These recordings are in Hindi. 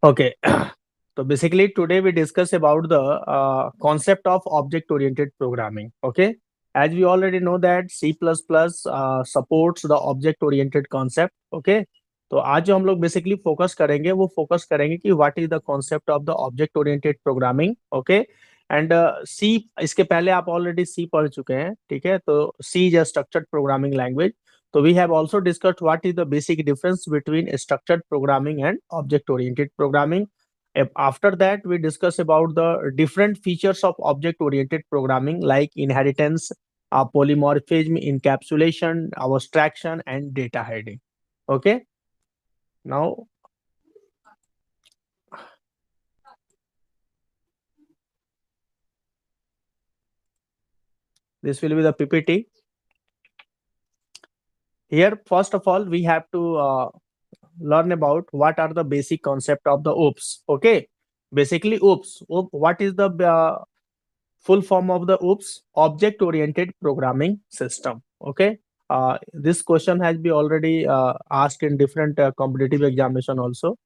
Okay. So basically today we discuss about the concept of object oriented programming. Okay. As we already know that C++ supports the object oriented concept. Okay. तो आज जो हम लोग बेसिकली फोकस करेंगे वो फोकस करेंगे कि what is the concept of the object oriented programming. Okay. And C, इसके पहले आप ऑलरेडी सी पढ़ चुके हैं. ठीक है. तो C is a structured programming language. So we have also discussed what is the basic difference between structured programming and object-oriented programming. After that, we discuss about the different features of object-oriented programming like inheritance, polymorphism, encapsulation, abstraction, and data hiding. Okay. Now, this will be the PPT. Here, first of all, we have to learn about what are the basic concept of the OOPS. Okay. Basically, OOPS. What is the full form of the OOPS? Object Oriented Programming System. Okay. This question has been already asked in different competitive examination also.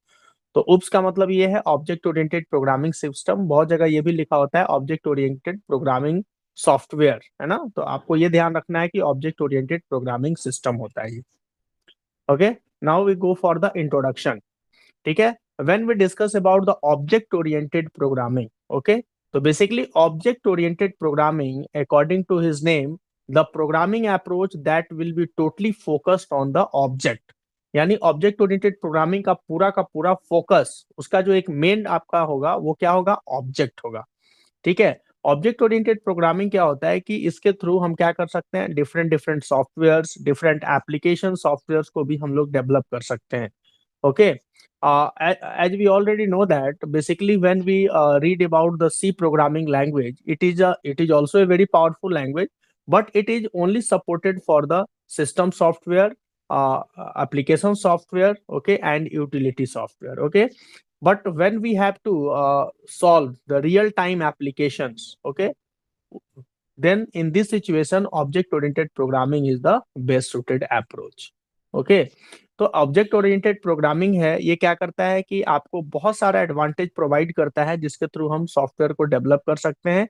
तो OOPS का मतलब ये है ऑब्जेक्ट ओरिएंटेड प्रोग्रामिंग सिस्टम. बहुत जगह ये भी लिखा होता है ऑब्जेक्ट ओरिएंटेड प्रोग्रामिंग सॉफ्टवेयर, है ना. तो आपको ये ध्यान रखना है कि ऑब्जेक्ट ओरिएंटेड प्रोग्रामिंग सिस्टम होता है ये. Okay. Now we go for the introduction. ठीक है. When we discuss about the object oriented programming. Okay. तो basically object oriented programming according to his name the programming approach that will be totally focused on the object. यानी ऑब्जेक्ट ओरिएंटेड प्रोग्रामिंग का पूरा फोकस, उसका जो एक मेन आपका होगा वो क्या होगा? ऑब्जेक्ट होगा. ठीक है. ऑब्जेक्ट ओरिएंटेड प्रोग्रामिंग क्या होता है कि इसके थ्रू हम क्या कर सकते हैं? Different different softwares, different application softwares को भी हम लोग डेवलप कर सकते हैं. Okay. As we already know that basically when we read about the C programming language, it is also a very powerful language, but it is only supported for the system software, application software, okay, and utility software. Okay. But when we have to solve the real time applications, okay, then in this situation object oriented programming is the best suited approach. Okay. तो ऑब्जेक्ट ओरिएंटेड प्रोग्रामिंग है, ये क्या करता है कि आपको बहुत सारा एडवांटेज प्रोवाइड करता है जिसके थ्रू हम सॉफ्टवेयर को डेवलप कर सकते हैं.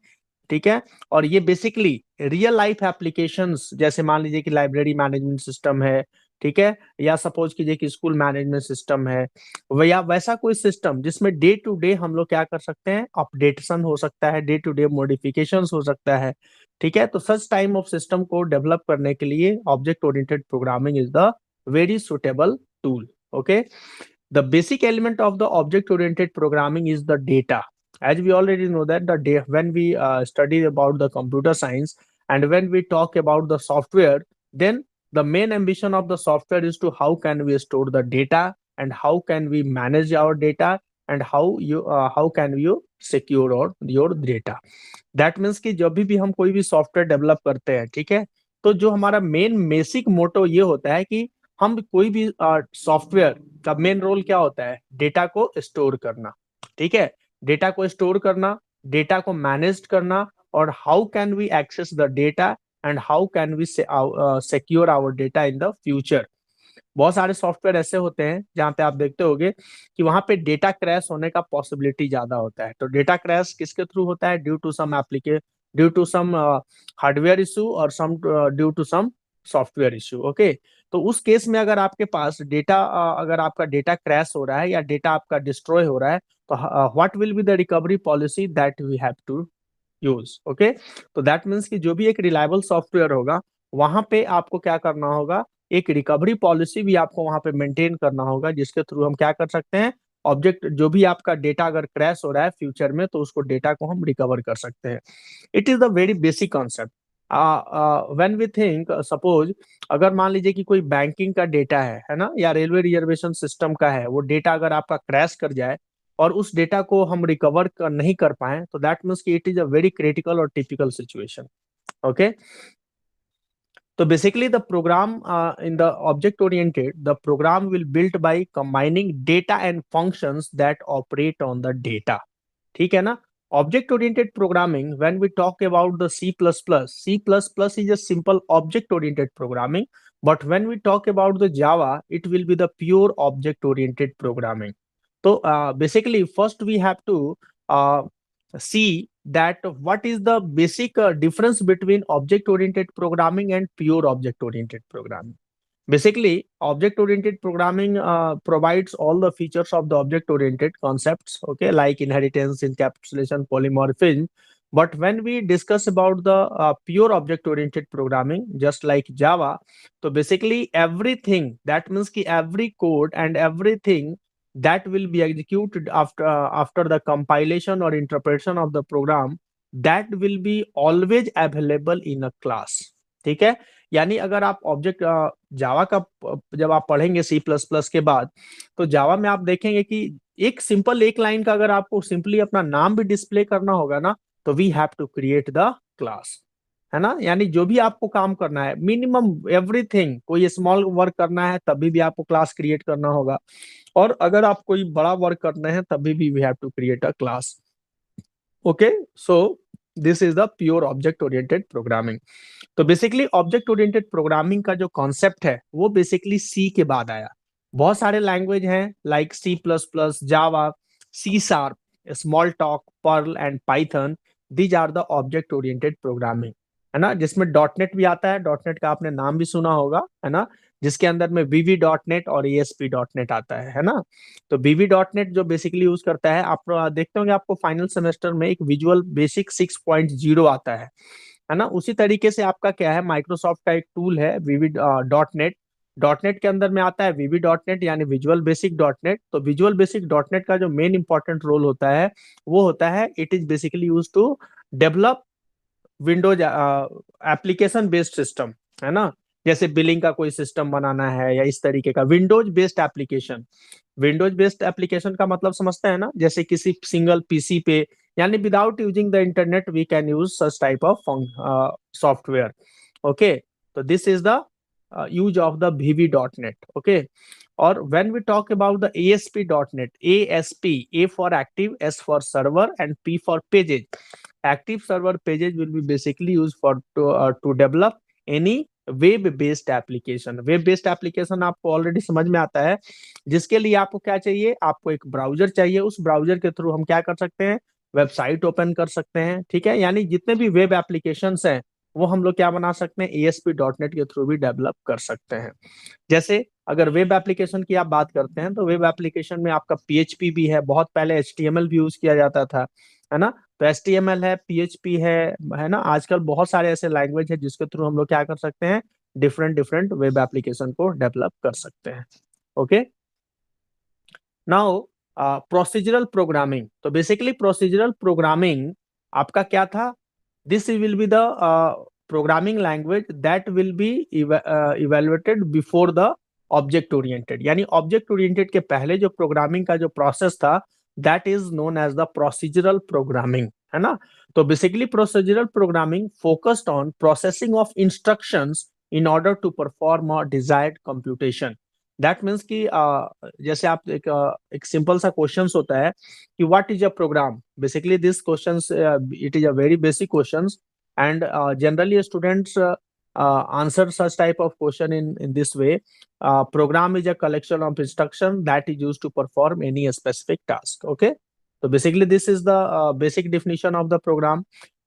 ठीक है. और ये बेसिकली रियल लाइफ एप्लीकेशंस, जैसे मान लीजिए कि लाइब्रेरी मैनेजमेंट सिस्टम है. ठीक है. या सपोज कीजिए कि स्कूल मैनेजमेंट सिस्टम है, या वैसा कोई सिस्टम जिसमें डे टू डे हम लोग क्या कर सकते हैं? अपडेटेशन हो सकता है, डे टू डे मॉडिफिकेशन हो सकता है. ठीक है. तो सच टाइम ऑफ सिस्टम को डेवलप करने के लिए object oriented programming is the very suitable tool. Okay. The basic element of the object oriented programming is the data. As we already know that when we study about the computer science and when we talk about the software, then the main ambition of the software is to how can we store the data and how can we manage our data and how can you secure your data. That means कि जब भी हम कोई भी सॉफ्टवेयर डेवलप करते हैं, ठीक है, तो जो हमारा मेन बेसिक मोटो ये होता है कि हम कोई भी सॉफ्टवेयर का मेन रोल क्या होता है? डेटा को स्टोर करना. ठीक है. डेटा को स्टोर करना, डेटा को मैनेज करना, और how can we access the data and how can we secure our data in the future. बहुत सारे सॉफ्टवेयर ऐसे होते हैं जहां पे आप देखते होगे कि वहां पे डेटा क्रैश होने का पॉसिबिलिटी ज्यादा होता है. तो डेटा क्रैश किसके थ्रू होता है? Due to some hardware issue और some due to some software issue. Okay. तो उस केस में अगर आपके पास डेटा, अगर आपका डेटा क्रैश हो रहा है या डेटा आपका डिस्ट्रॉय हो रहा है, तो what will be the recovery policy that we have to use. Okay. तो दैट मीन्स कि जो भी एक रिलायबल सॉफ्टवेयर होगा वहां पे आपको क्या करना होगा? एक रिकवरी पॉलिसी भी आपको वहां पे मेंटेन करना होगा, जिसके थ्रू हम क्या कर सकते हैं? ऑब्जेक्ट, जो भी आपका डेटा अगर क्रैश हो रहा है फ्यूचर में, तो उसको डेटा को हम रिकवर कर सकते हैं. It is the very basic concept. When we think, suppose अगर मान लीजिए कि कोई बैंकिंग का डेटा है ना, या रेलवे रिजर्वेशन सिस्टम का है, वो डेटा अगर आपका क्रैश कर जाए और उस डेटा को हम रिकवर नहीं कर पाए, तो दैट मीन्स कि it is a very critical और typical situation. Okay. So basically the program in the object oriented, the program will built by combining data and functions that operate on the data. ठीक है ना. Object oriented programming, when we talk about the C++, C++ is a simple object oriented programming, but when we talk about the Java, it will be the pure object oriented programming. So basically, first we have to see that what is the basic difference between object-oriented programming and pure object-oriented programming. Basically, object-oriented programming provides all the features of the object-oriented concepts, okay, like inheritance, encapsulation, polymorphism. But when we discuss about the pure object-oriented programming, just like Java, so basically everything that means ki every code and everything that will be executed after the compilation or interpretation of the program, that will be always available in a class. ठीक है, यानी अगर आप ऑब्जेक्ट जावा का जब आप पढ़ेंगे सी प्लस प्लस के बाद, तो जावा में आप देखेंगे कि एक सिंपल एक लाइन का अगर आपको सिंपली अपना नाम भी डिस्प्ले करना होगा ना, तो we have to create the class, है ना। यानी जो भी आपको काम करना है, मिनिमम एवरीथिंग, कोई स्मॉल वर्क करना है तभी भी आपको क्लास क्रिएट करना होगा, और अगर आप कोई बड़ा वर्क करना है तभी भी we have to create a class. Okay, so this is the pure object oriented programming. तो बेसिकली ऑब्जेक्ट ओरिएंटेड प्रोग्रामिंग का जो कॉन्सेप्ट है वो बेसिकली सी के बाद आया। बहुत सारे लैंग्वेज हैं like C plus plus, Java, C sharp, Smalltalk, Perl and Python. These are the object oriented programming, है ना। जिसमें डॉट नेट भी आता है, डॉट नेट का आपने नाम भी सुना होगा, है ना, जिसके अंदर में वीवी डॉट नेट और एएसपी डॉट नेट आता है ना। तो वीवी डॉट नेट जो बेसिकली यूज करता है, आप देखते होंगे आपको फाइनल सेमेस्टर में एक विजुअल बेसिक 6.0 आता है ना। उसी तरीके से आपका क्या है, माइक्रोसॉफ्ट का एक टूल है वीवी डॉट नेट। डॉट नेट के अंदर में आता है वीवी डॉट नेट यानी विजुअल बेसिक डॉट नेट। तो विजुअल बेसिक डॉट नेट का जो मेन इंपॉर्टेंट रोल होता है वो होता है, it is basically use to develop Windows application based system, है ना। जैसे बिलिंग का कोई सिस्टम बनाना है या इस तरीके का Windows based application. Windows based application का मतलब समझते हैं ना, जैसे किसी सिंगल पीसी पे, यानी without using the internet we can use such type of software. Okay, तो this is the use of the vv.net. Okay, और when we talk about the ASP.NET, ASP, A for active, S for server and P for pages. Active server pages will be basically used for to develop any web based application. Web based application आपको ऑलरेडी समझ में आता है, जिसके लिए आपको क्या चाहिए, आपको एक ब्राउजर चाहिए। उस ब्राउजर के थ्रू हम क्या कर सकते हैं, वेबसाइट ओपन कर सकते हैं, ठीक है। यानी जितने भी वेब एप्लीकेशंस हैं वो हम लोग क्या बना सकते हैं, ASP.NET के थ्रू भी डेवलप कर सकते हैं। जैसे अगर वेब एप्लीकेशन की आप बात करते हैं, तो वेब एप्लीकेशन में आपका PHP भी है, बहुत पहले HTML भी यूज किया जाता था, है ना। तो HTML है, PHP है ना। आजकल बहुत सारे ऐसे लैंग्वेज है जिसके थ्रू हम लोग क्या कर सकते हैं, डिफरेंट डिफरेंट वेब एप्लीकेशन को डेवलप कर सकते हैं। Okay, now procedural programming. तो बेसिकली प्रोसीजरल प्रोग्रामिंग आपका क्या था, this will be the programming language that will be evaluated before the object oriented. यानी ऑब्जेक्ट ओरिएंटेड के पहले जो प्रोग्रामिंग का जो प्रोसेस था, that is known as the procedural programming, है ना। तो basically procedural programming focused on processing of instructions in order to perform a desired computation. That means कि जैसे आप एक सिंपल सा क्वेश्चन होता है कि what is a program. Basically this question it is a very basic question, and generally students answer such type of question in this way. Program is a collection of instruction that is used to perform any specific task. Okay, so basically this is the basic definition of the program.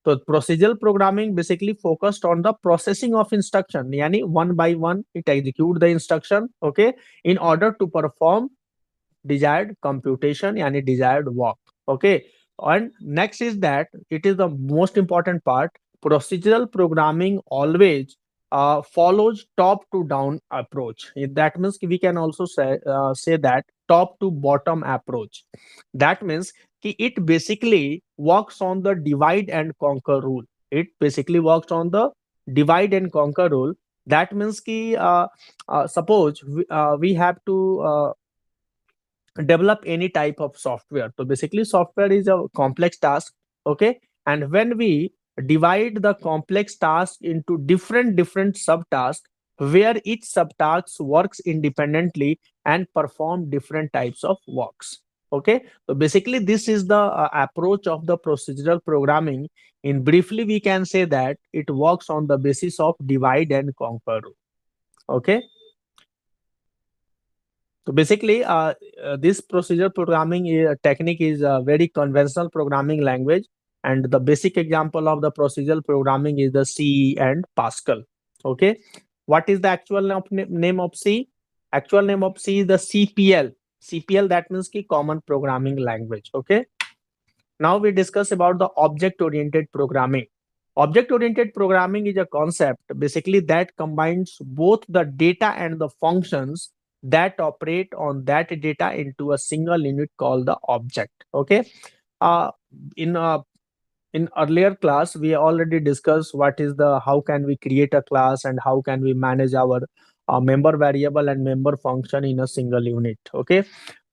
तो procedural programming basically focused on the processing of instruction, यानी one by one it execute the instruction, okay, in order to perform desired computation यानी desired work. Okay, and next is that it is the most important part, procedural programming always follows top to down approach. That means we can also say that top to bottom approach. That means कि it basically works on the divide and conquer rule. It basically works on the divide and conquer rule. That means कि suppose we have to develop any type of software. So basically software is a complex task, okay, and when we divide the complex task into different subtasks where each subtask works independently and perform different types of works. Okay, so basically this is the approach of the procedural programming. In briefly we can say that it works on the basis of divide and conquer. Okay, So basically, this procedure programming technique is a very conventional programming language, and the basic example of the procedural programming is the C and Pascal. Okay, what is the actual name of C? Actual name of C is the CPL. CPL, that means ki Common Programming Language. Okay. Now we discuss about the object-oriented programming. Object-oriented programming is a concept basically that combines both the data and the functions that operate on that data into a single unit called the object. Okay. Uh, in in earlier class we already discussed what is the how can we create a class and how can we manage our member variable and member function in a single unit. Okay.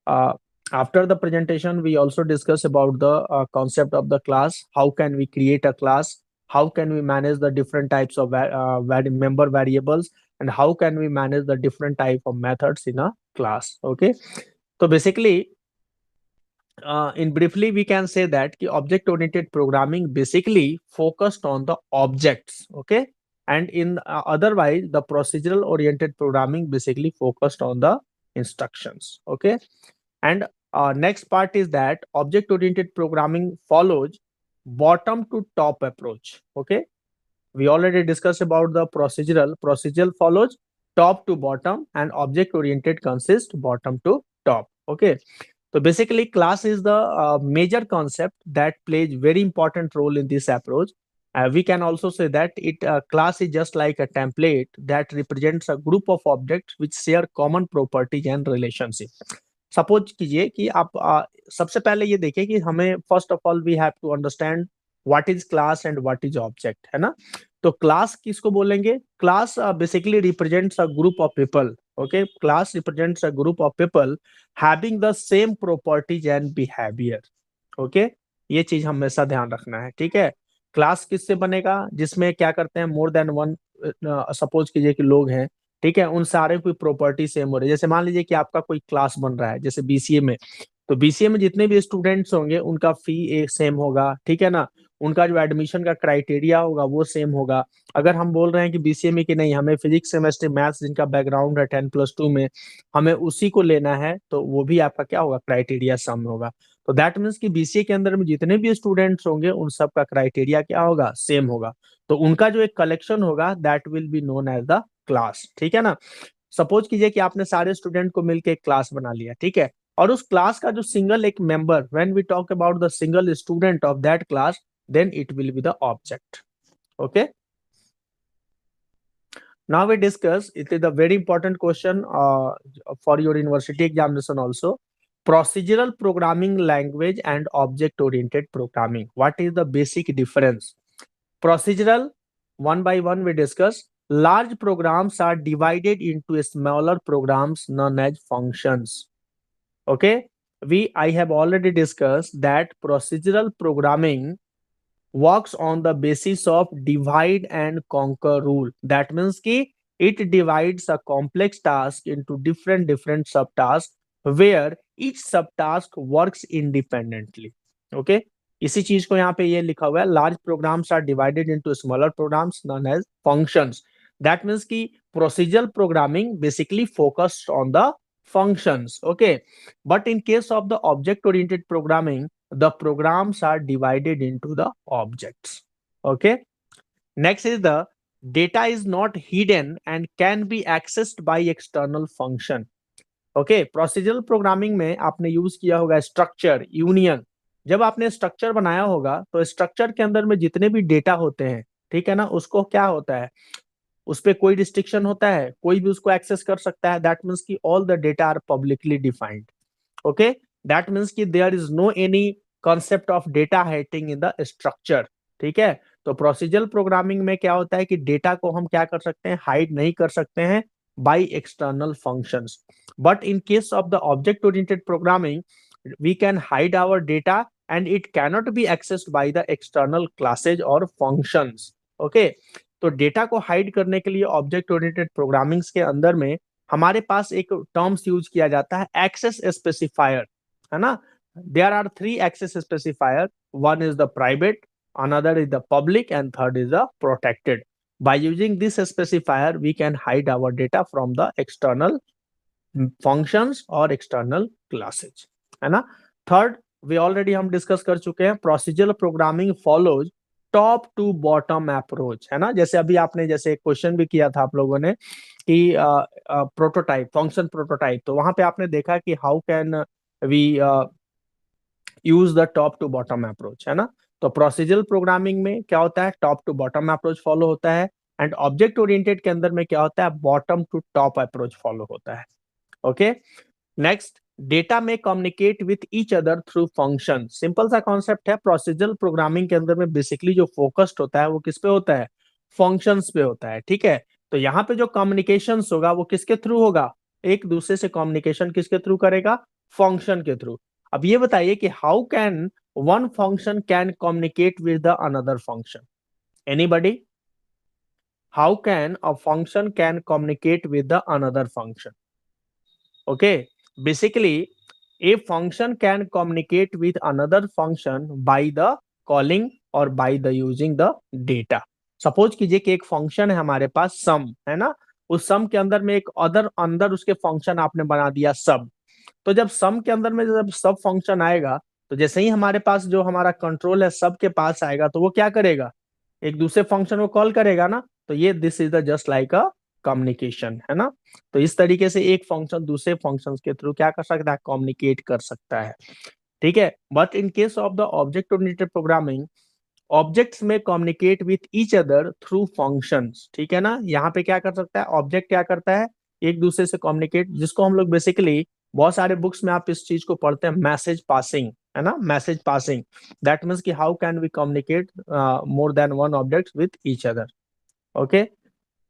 uh, After the presentation we also discuss about the concept of the class, how can we create a class, how can we manage the different types of member variables, and how can we manage the different type of methods in a class. Okay. So basically, in briefly we can say that object oriented programming basically focused on the objects. Okay. And in otherwise the procedural oriented programming basically focused on the instructions. Okay. And next part is that object oriented programming follows bottom to top approach. Okay. We already discussed about the procedural follows top to bottom, and object oriented consists bottom to top. Okay. So basically, class is the major concept that plays very important role in this approach. We can also say that it class is just like a template that represents a group of objects which share common properties and relationship. Suppose कीजिए कि आप सबसे पहले ये देखिए कि हमें first of all we have to understand what is class and what is object, है ना? तो क्लास किसको बोलेंगे? Class basically represents a group of people. Okay, class represents a group of people having the same properties and behaviour. Okay, ये चीज हमेशा ध्यान रखना है. ठीक है, क्लास किससे बनेगा? जिसमें क्या करते हैं, मोर देन वन, सपोज कीजिए कि लोग हैं, ठीक है, उन सारे की प्रॉपर्टी सेम हो रही है. जैसे मान लीजिए कि आपका कोई क्लास बन रहा है जैसे बीसीए में, तो बीसीए में जितने भी स्टूडेंट्स होंगे उनका फी एक सेम होगा. ठीक है ना? उनका जो एडमिशन का क्राइटेरिया होगा वो सेम होगा. अगर हम बोल रहे हैं कि बीसीए में कि नहीं, हमें फिजिक्स केमिस्ट्री मैथ्स जिनका बैकग्राउंड है 10+2 में, हमें उसी को लेना है, तो वो भी आपका क्या होगा, क्राइटेरिया सम होगा. तो दैट मीन्स कि बीसीए के अंदर में जितने भी स्टूडेंट्स होंगे उन सब का क्राइटेरिया क्या होगा, सेम होगा. तो उनका जो एक कलेक्शन होगा that will be known as the class. ठीक है ना? सपोज कीजिए कि आपने सारे स्टूडेंट को मिलकर एक क्लास बना लिया. ठीक है, और उस क्लास का जो सिंगल एक member, when we talk about the single student of that class, then it will be the object. Okay, now we discuss, it is a very important question for your university examination also: procedural programming language and object oriented programming. What is the basic difference? Procedural, one by one we discuss. Large programs are divided into smaller programs known as functions. Okay, I have already discussed that procedural programming works on the basis of divide and conquer rule. That means कि it divides a complex task into different subtasks where each subtask works independently. Okay, इसी चीज को यहाँ पे ये लिखा हुआ है, large programs are divided into smaller programs known as functions. That means कि procedural programming basically focused on the functions. Okay, but in case of the object oriented programming, the programs are divided into the objects. Okay, next is the data is not hidden and can be accessed by external function. Okay, procedural programming में आपने यूज किया होगा स्ट्रक्चर, यूनियन. जब आपने स्ट्रक्चर बनाया होगा तो स्ट्रक्चर के अंदर में जितने भी डेटा होते हैं, ठीक है ना, उसको क्या होता है, उस पर कोई रिस्ट्रिक्शन होता है, कोई भी उसको एक्सेस कर सकता है. दैट मीन्स की all the data are publicly defined. Okay, that means कि there is no any concept of data hiding in the structure. ठीक है, तो प्रोसीजरल प्रोग्रामिंग में क्या होता है कि डेटा को हम क्या कर सकते हैं, हाइड नहीं कर सकते हैं by external functions. But in case of the object oriented programming, we can hide our data and it cannot be accessed by the external classes or functions. Okay, तो डेटा को हाइड करने के लिए ऑब्जेक्ट ओरिएंटेड प्रोग्रामिंग्स के अंदर में हमारे पास एक टर्म्स यूज किया जाता है, एक्सेस स्पेसिफायर, है ना? There are 3 access specifier. One is the private, another is the public, and third is the protected. By using this specifier we can hide our data from the external functions और एक्सटर्नल क्लासेज, है ना। थर्ड, वे ऑलरेडी हम डिस्कस कर चुके हैं, procedural programming follows top to bottom approach, है ना। जैसे अभी आपने जैसे क्वेश्चन भी किया था आप लोगों ने कि प्रोटोटाइप, फंक्शन प्रोटोटाइप, तो वहां पे आपने देखा कि how can we use the top to bottom approach, है ना। तो प्रोसीजरल प्रोग्रामिंग में क्या होता है, top to bottom approach follow होता है, एंड ऑब्जेक्ट ओरिएंटेड के अंदर में क्या होता है, bottom to top approach follow होता है। ओके, नेक्स्ट, डेटा में communicate with each other through function. Simple सा कॉन्सेप्ट है, प्रोसीजरल प्रोग्रामिंग के अंदर में बेसिकली जो फोकस्ड होता है वो किस पे होता है, फंक्शंस पे होता है, ठीक है। तो यहाँ पे जो कम्युनिकेशन होगा वो किसके थ्रू होगा, एक दूसरे से कम्युनिकेशन किसके थ्रू करेगा, फंक्शन के थ्रू। अब ये बताइए कि how can one function can communicate with the another function, anybody, how can a function can communicate with the another function? Okay, basically, a function can communicate with another function by the calling or by the using the data. Suppose कीजिए कि एक फंक्शन है हमारे पास सम, है ना। उस सम के अंदर में एक अदर अंदर उसके फंक्शन आपने बना दिया सब। तो जब सम के अंदर में जब सब फंक्शन आएगा, तो जैसे ही हमारे पास जो हमारा कंट्रोल है सब के पास आएगा, तो वो क्या करेगा, एक दूसरे फंक्शन को कॉल करेगा ना। तो ये this is the just like a communication, है ना। तो इस तरीके से एक फंक्शन दूसरे फंक्शन के थ्रू क्या कर सकता है, कम्युनिकेट कर सकता है, ठीक है। But in case of the object oriented programming, objects में communicate with each other through functions, ठीक है ना। यहाँ पे क्या कर सकता है, ऑब्जेक्ट क्या करता है, एक दूसरे से कम्युनिकेट, जिसको हम लोग बेसिकली बहुत सारे बुक्स में आप इस चीज को पढ़ते हैं, मैसेज पासिंग, है ना, मैसेज पासिंग। दैट मीन्स कि how can we communicate more than one object with each other. Okay,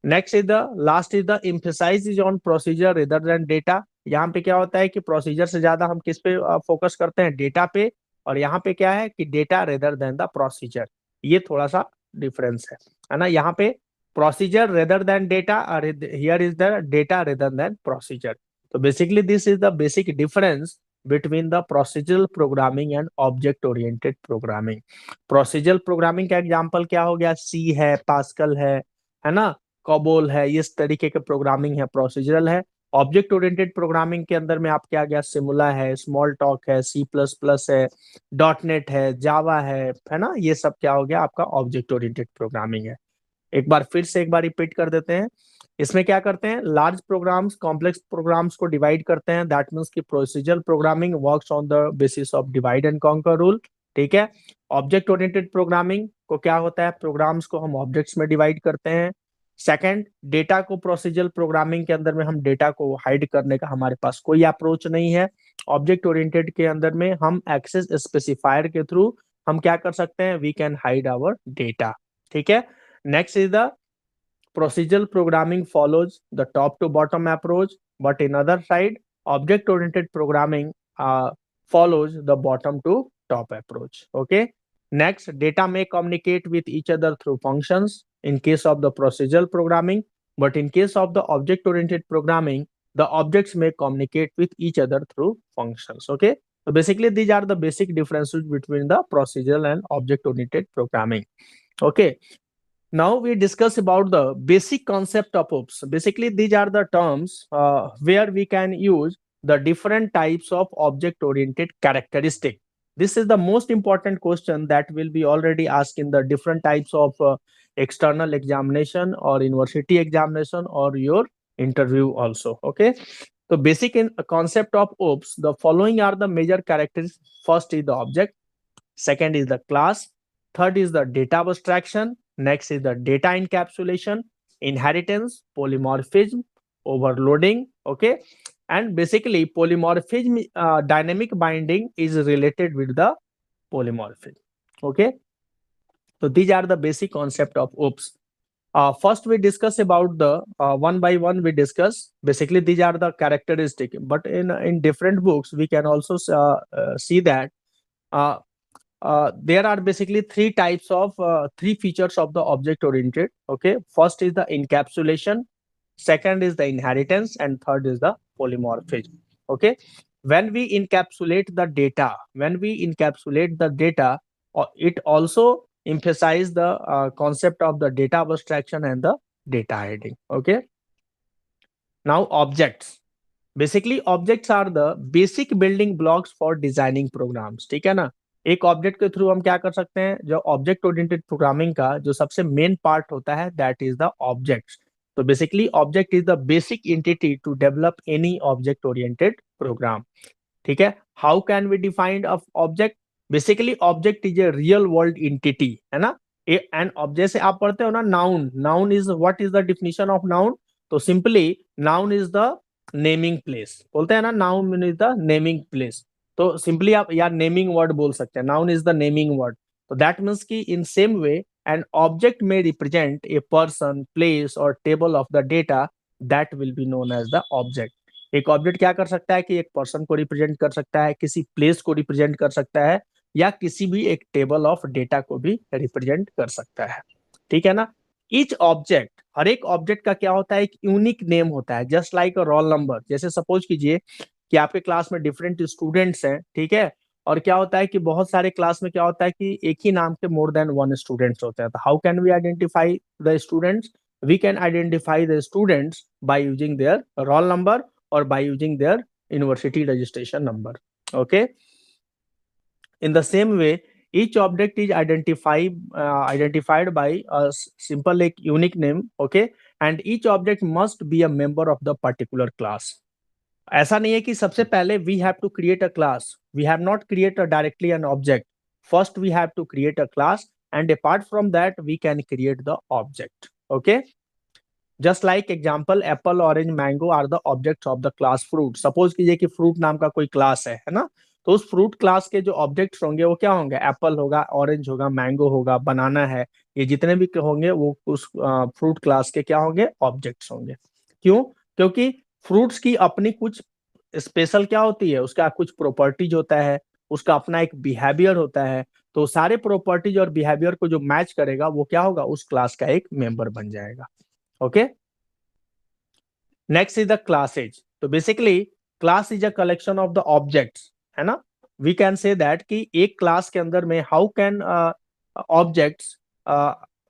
next is the last is the emphasize is on procedure rather than data. यहाँ पे क्या होता है कि प्रोसीजर से ज्यादा हम किस पे फोकस करते हैं, डेटा पे। और यहाँ पे क्या है कि data rather than the procedure, ये थोड़ा सा डिफरेंस है ना। यहाँ पे प्रोसीजर रेदर देन डेटा, और here is the data rather than procedure. तो basically this is the basic difference between the procedural programming and object oriented programming. Procedural programming का एग्जांपल क्या हो गया, सी है, पास्कल है ना, कॉबोल है, इस तरीके के प्रोग्रामिंग है, प्रोसीजरल है। ऑब्जेक्ट ओरिएंटेड प्रोग्रामिंग के अंदर में आप क्या गया, सिमुला है, स्मॉल टॉक है, सी प्लस प्लस है, डॉट नेट है, जावा है ना, ये सब क्या हो गया आपका ऑब्जेक्ट ओरिएंटेड प्रोग्रामिंग है। एक बार फिर से एक बार रिपीट कर देते हैं, इसमें क्या करते हैं, लार्ज प्रोग्राम्स कॉम्प्लेक्स प्रोग्राम्स को डिवाइड करते हैं। दैट मीन्स की procedural programming works on the basis of divide and conquer rule, ठीक है। ऑब्जेक्ट ओरिएंटेड प्रोग्रामिंग को क्या होता है, प्रोग्राम्स को हम ऑब्जेक्ट्स में डिवाइड करते हैं। सेकंड, डेटा को प्रोसीजरल प्रोग्रामिंग के अंदर में हम डेटा को हाइड करने का हमारे पास कोई अप्रोच नहीं है। ऑब्जेक्ट ओरिएंटेड के अंदर में हम एक्सेस स्पेसिफायर के थ्रू हम क्या कर सकते हैं, we can hide our data, ठीक है। Next is the procedural programming follows the top to bottom approach, but in other side, object oriented programming follows the bottom to top approach. Okay, next, data may communicate with each other through functions in case of the procedural programming, but in case of the object oriented programming, the objects may communicate with each other through functions. Okay, so basically these are the basic differences between the procedural and object oriented programming. Okay, now we discuss about the basic concept of OOPs. Basically, these are the terms where we can use the different types of object-oriented characteristic. This is the most important question that will be already asked in the different types of external examination or university examination or your interview also. Okay. So basic in concept of OOPs, the following are the major characteristics. First is the object. Second is the class. Third is the data abstraction. Next is the data encapsulation, inheritance, polymorphism, overloading. Okay. And basically, polymorphism, dynamic binding is related with the polymorphism. Okay. So these are the basic concept of OOPs. First, we discuss about the one by one. We discuss basically these are the characteristic. But in different books, we can also see that uh, there are basically three types of three features of the object oriented. Okay, first is the encapsulation, second is the inheritance, and third is the polymorphism. Okay, when we encapsulate the data, it also emphasize the concept of the data abstraction and the data hiding. Okay, now objects. Basically objects are the basic building blocks for designing programs, ठीक है ना। एक ऑब्जेक्ट के थ्रू हम क्या कर सकते हैं, जो ऑब्जेक्ट ओरिएंटेड प्रोग्रामिंग का जो सबसे मेन पार्ट होता है दैट इज द ऑब्जेक्ट्स। तो basically object is the basic entity to develop any object oriented program, ठीक है। How can we defined of object, basically object is a real world entity, है ना। एंड ऑब्जेक्ट से आप पढ़ते हो ना noun, noun is what is the definition of noun, तो simply noun is the naming place, बोलते हैं ना noun is the naming place. तो सिंपली आप या नेमिंग वर्ड बोल सकते हैं, noun is the naming word. तो दैट मीन्स कि in same way an object में रिप्रेजेंट ए पर्सन, प्लेस और table of the data, that will be known as the object. एक ऑब्जेक्ट क्या कर सकता है कि एक पर्सन को रिप्रेजेंट कर सकता है, किसी प्लेस को रिप्रेजेंट कर सकता है, या किसी भी एक टेबल ऑफ डेटा को भी रिप्रेजेंट कर सकता है, ठीक है ना। ईच ऑब्जेक्ट, हर एक ऑब्जेक्ट का क्या होता है, एक यूनिक नेम होता है, just like a roll number. जैसे सपोज कीजिए कि आपके क्लास में डिफरेंट स्टूडेंट्स हैं, ठीक है, और क्या होता है कि बहुत सारे क्लास में क्या होता है कि एक ही नाम के मोर देन वन स्टूडेंट्स होते हैं। तो how can we identify the students, we can identify the students by using their roll number or by using their university registration number, okay. In the same way, each object is identified by a simple like unique name, okay, and each object must be a member of the particular class. ऐसा नहीं है कि सबसे पहले we have to create a class, we have not create directly an object, first we have to create a class and apart from that we can create the object, okay. Just like example, apple, orange, mango are the objects of the class fruit. Suppose कीजिए कि फ्रूट नाम का कोई क्लास है ना, तो उस फ्रूट क्लास के जो ऑब्जेक्ट्स होंगे वो क्या होंगे, एप्पल होगा, ऑरेंज होगा, मैंगो होगा, बनाना है, ये जितने भी होंगे वो उस फ्रूट क्लास के क्या होंगे, ऑब्जेक्ट्स होंगे। क्यों, क्योंकि फ्रूट्स की अपनी कुछ स्पेशल क्या होती है, उसका कुछ प्रॉपर्टीज होता है, उसका अपना एक बिहेवियर होता है। तो सारे प्रॉपर्टीज और बिहेवियर को जो मैच करेगा वो क्या होगा, उस क्लास का एक मेंबर बन जाएगा, okay. Next is the classes. तो basically class is a collection of the objects, है ना। वी कैन से दैट कि एक क्लास के अंदर में how can objects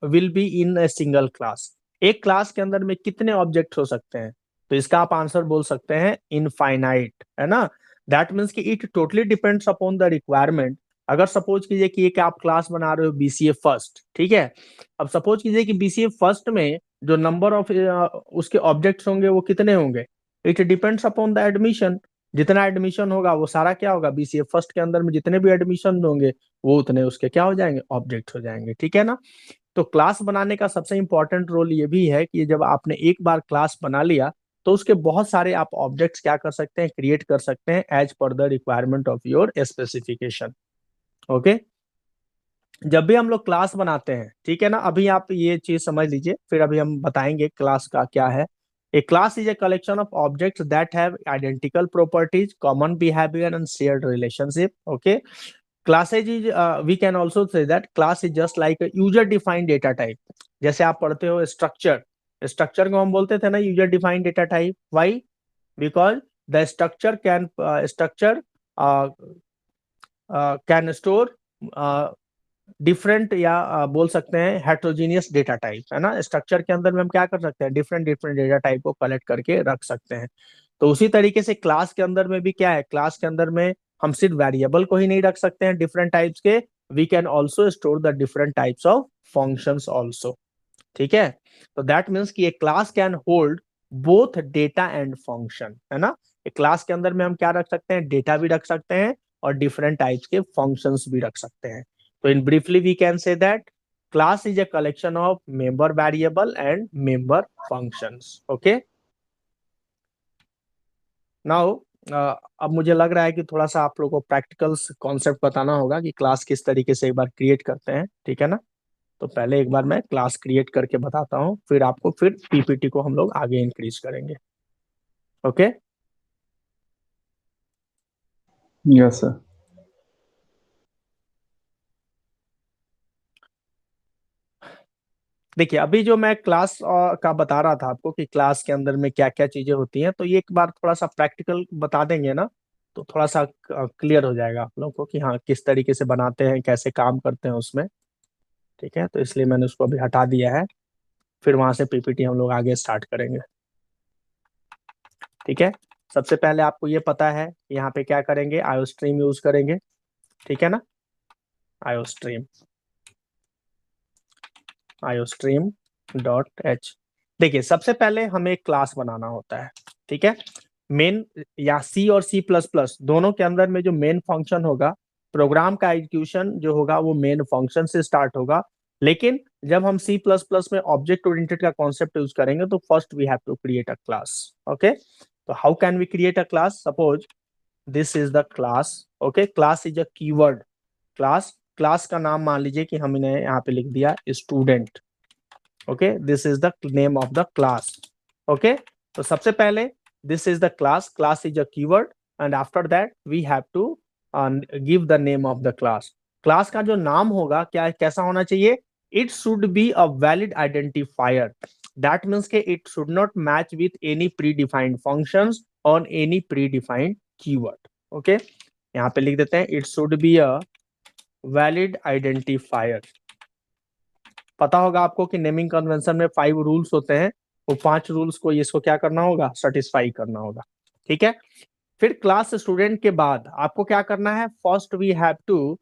will be in a single class, एक क्लास के अंदर में कितने ऑब्जेक्ट्स हो सकते हैं, तो इसका आप आंसर बोल सकते हैं इनफाइनाइट, है ना। दैट मीन्स कि it totally depends upon the requirement. अगर सपोज कीजिए कि एक आप क्लास बना रहे हो बीसीए फर्स्ट, ठीक है, अब सपोज कीजिए कि बीसीए फर्स्ट में जो नंबर ऑफ उसके ऑब्जेक्ट्स होंगे वो कितने होंगे, it depends upon the admission. जितना एडमिशन होगा वो सारा क्या होगा, बीसीए फर्स्ट के अंदर में जितने भी एडमिशन होंगे वो उतने उसके क्या हो जाएंगे, ऑब्जेक्ट हो जाएंगे, ठीक है ना। तो क्लास बनाने का सबसे इंपॉर्टेंट रोल ये भी है कि जब आपने एक बार क्लास बना लिया तो उसके बहुत सारे आप ऑब्जेक्ट्स क्या कर सकते हैं, क्रिएट कर सकते हैं as per the requirement of your specification, okay. जब भी हम लोग क्लास बनाते हैं, ठीक है ना, अभी आप ये चीज समझ लीजिए, फिर अभी हम बताएंगे क्लास का क्या है। A class is a collection of objects that have identical properties, common behaviour and shared relationship, okay. Classes is, we can also say that class is just like user defined data type. जैसे आप पढ़ते हो स्ट्रक्चर, स्ट्रक्चर को हम बोलते थे ना user defined data type, why, because the structure can store different या बोल सकते हैं हेट्रोजीनियस डेटा टाइप, है ना। स्ट्रक्चर के अंदर में हम क्या कर सकते हैं, डिफरेंट डिफरेंट डेटा टाइप को कलेक्ट करके रख सकते हैं। तो उसी तरीके से क्लास के अंदर में भी क्या है, क्लास के अंदर में हम सिर्फ वेरिएबल को ही नहीं रख सकते हैं डिफरेंट टाइप्स के, we can also store the different types of functions also, ठीक है। तो दैट मीन्स कि एक class can hold both data and function, है ना। एक क्लास के अंदर में हम क्या रख सकते हैं, डेटा भी रख सकते हैं और डिफरेंट टाइप्स के फंक्शंस भी रख सकते हैं। तो in briefly we can say that class is a collection of member variable and member functions, okay। now अब मुझे लग रहा है कि थोड़ा सा आप लोगों को प्रैक्टिकल कॉन्सेप्ट बताना होगा कि क्लास किस तरीके से एक बार क्रिएट करते हैं, ठीक है ना। तो पहले एक बार मैं क्लास क्रिएट करके बताता हूँ, फिर आपको फिर पीपीटी को हम लोग आगे इंक्रीज करेंगे, ओके। Yes sir. देखिए अभी जो मैं क्लास का बता रहा था आपको कि क्लास के अंदर में क्या क्या चीजें होती हैं, तो ये एक बार थोड़ा सा प्रैक्टिकल बता देंगे ना, तो थोड़ा सा क्लियर हो जाएगा आप लोगों को कि हाँ किस तरीके से बनाते हैं, कैसे काम करते हैं उसमें, ठीक है। तो इसलिए मैंने उसको अभी हटा दिया है, फिर वहां से पीपीटी हम लोग आगे स्टार्ट करेंगे, ठीक है। सबसे पहले आपको ये पता है यहाँ पे क्या करेंगे, आयोस्ट्रीम यूज करेंगे, ठीक है ना, आयोस्ट्रीम डॉट एच। देखिए सबसे पहले हमें एक क्लास बनाना होता है, ठीक है। मेन या सी और सी प्लस प्लस दोनों के अंदर में जो मेन फंक्शन होगा, प्रोग्राम का एग्जीक्यूशन जो होगा वो मेन फंक्शन से स्टार्ट होगा। लेकिन जब हम सी प्लस प्लस में ऑब्जेक्ट ओरिएंटेड का कॉन्सेप्ट यूज करेंगे तो first we have to create a class. Okay, तो how can we create a class? Suppose this is the class. Okay, class is a keyword. Class का नाम मान लीजिए कि हमने यहाँ पे लिख दिया student. Okay, this is the name of the class. Okay, तो सबसे पहले this is the class is a keyword and after that we have to give the name of the class. Class का जो नाम होगा क्या कैसा होना चाहिए? It should be a valid identifier. That means के it should not match with any predefined functions on any predefined keyword. Okay, यहाँ पे लिख देते हैं it should be a valid identifier. पता होगा आपको कि नेमिंग कन्वेंशन में 5 रूल्स होते हैं, वो 5 रूल्स को इसको क्या करना होगा, सेटिस्फाई करना होगा, ठीक है। फिर क्लास स्टूडेंट के बाद आपको क्या करना है, first we have to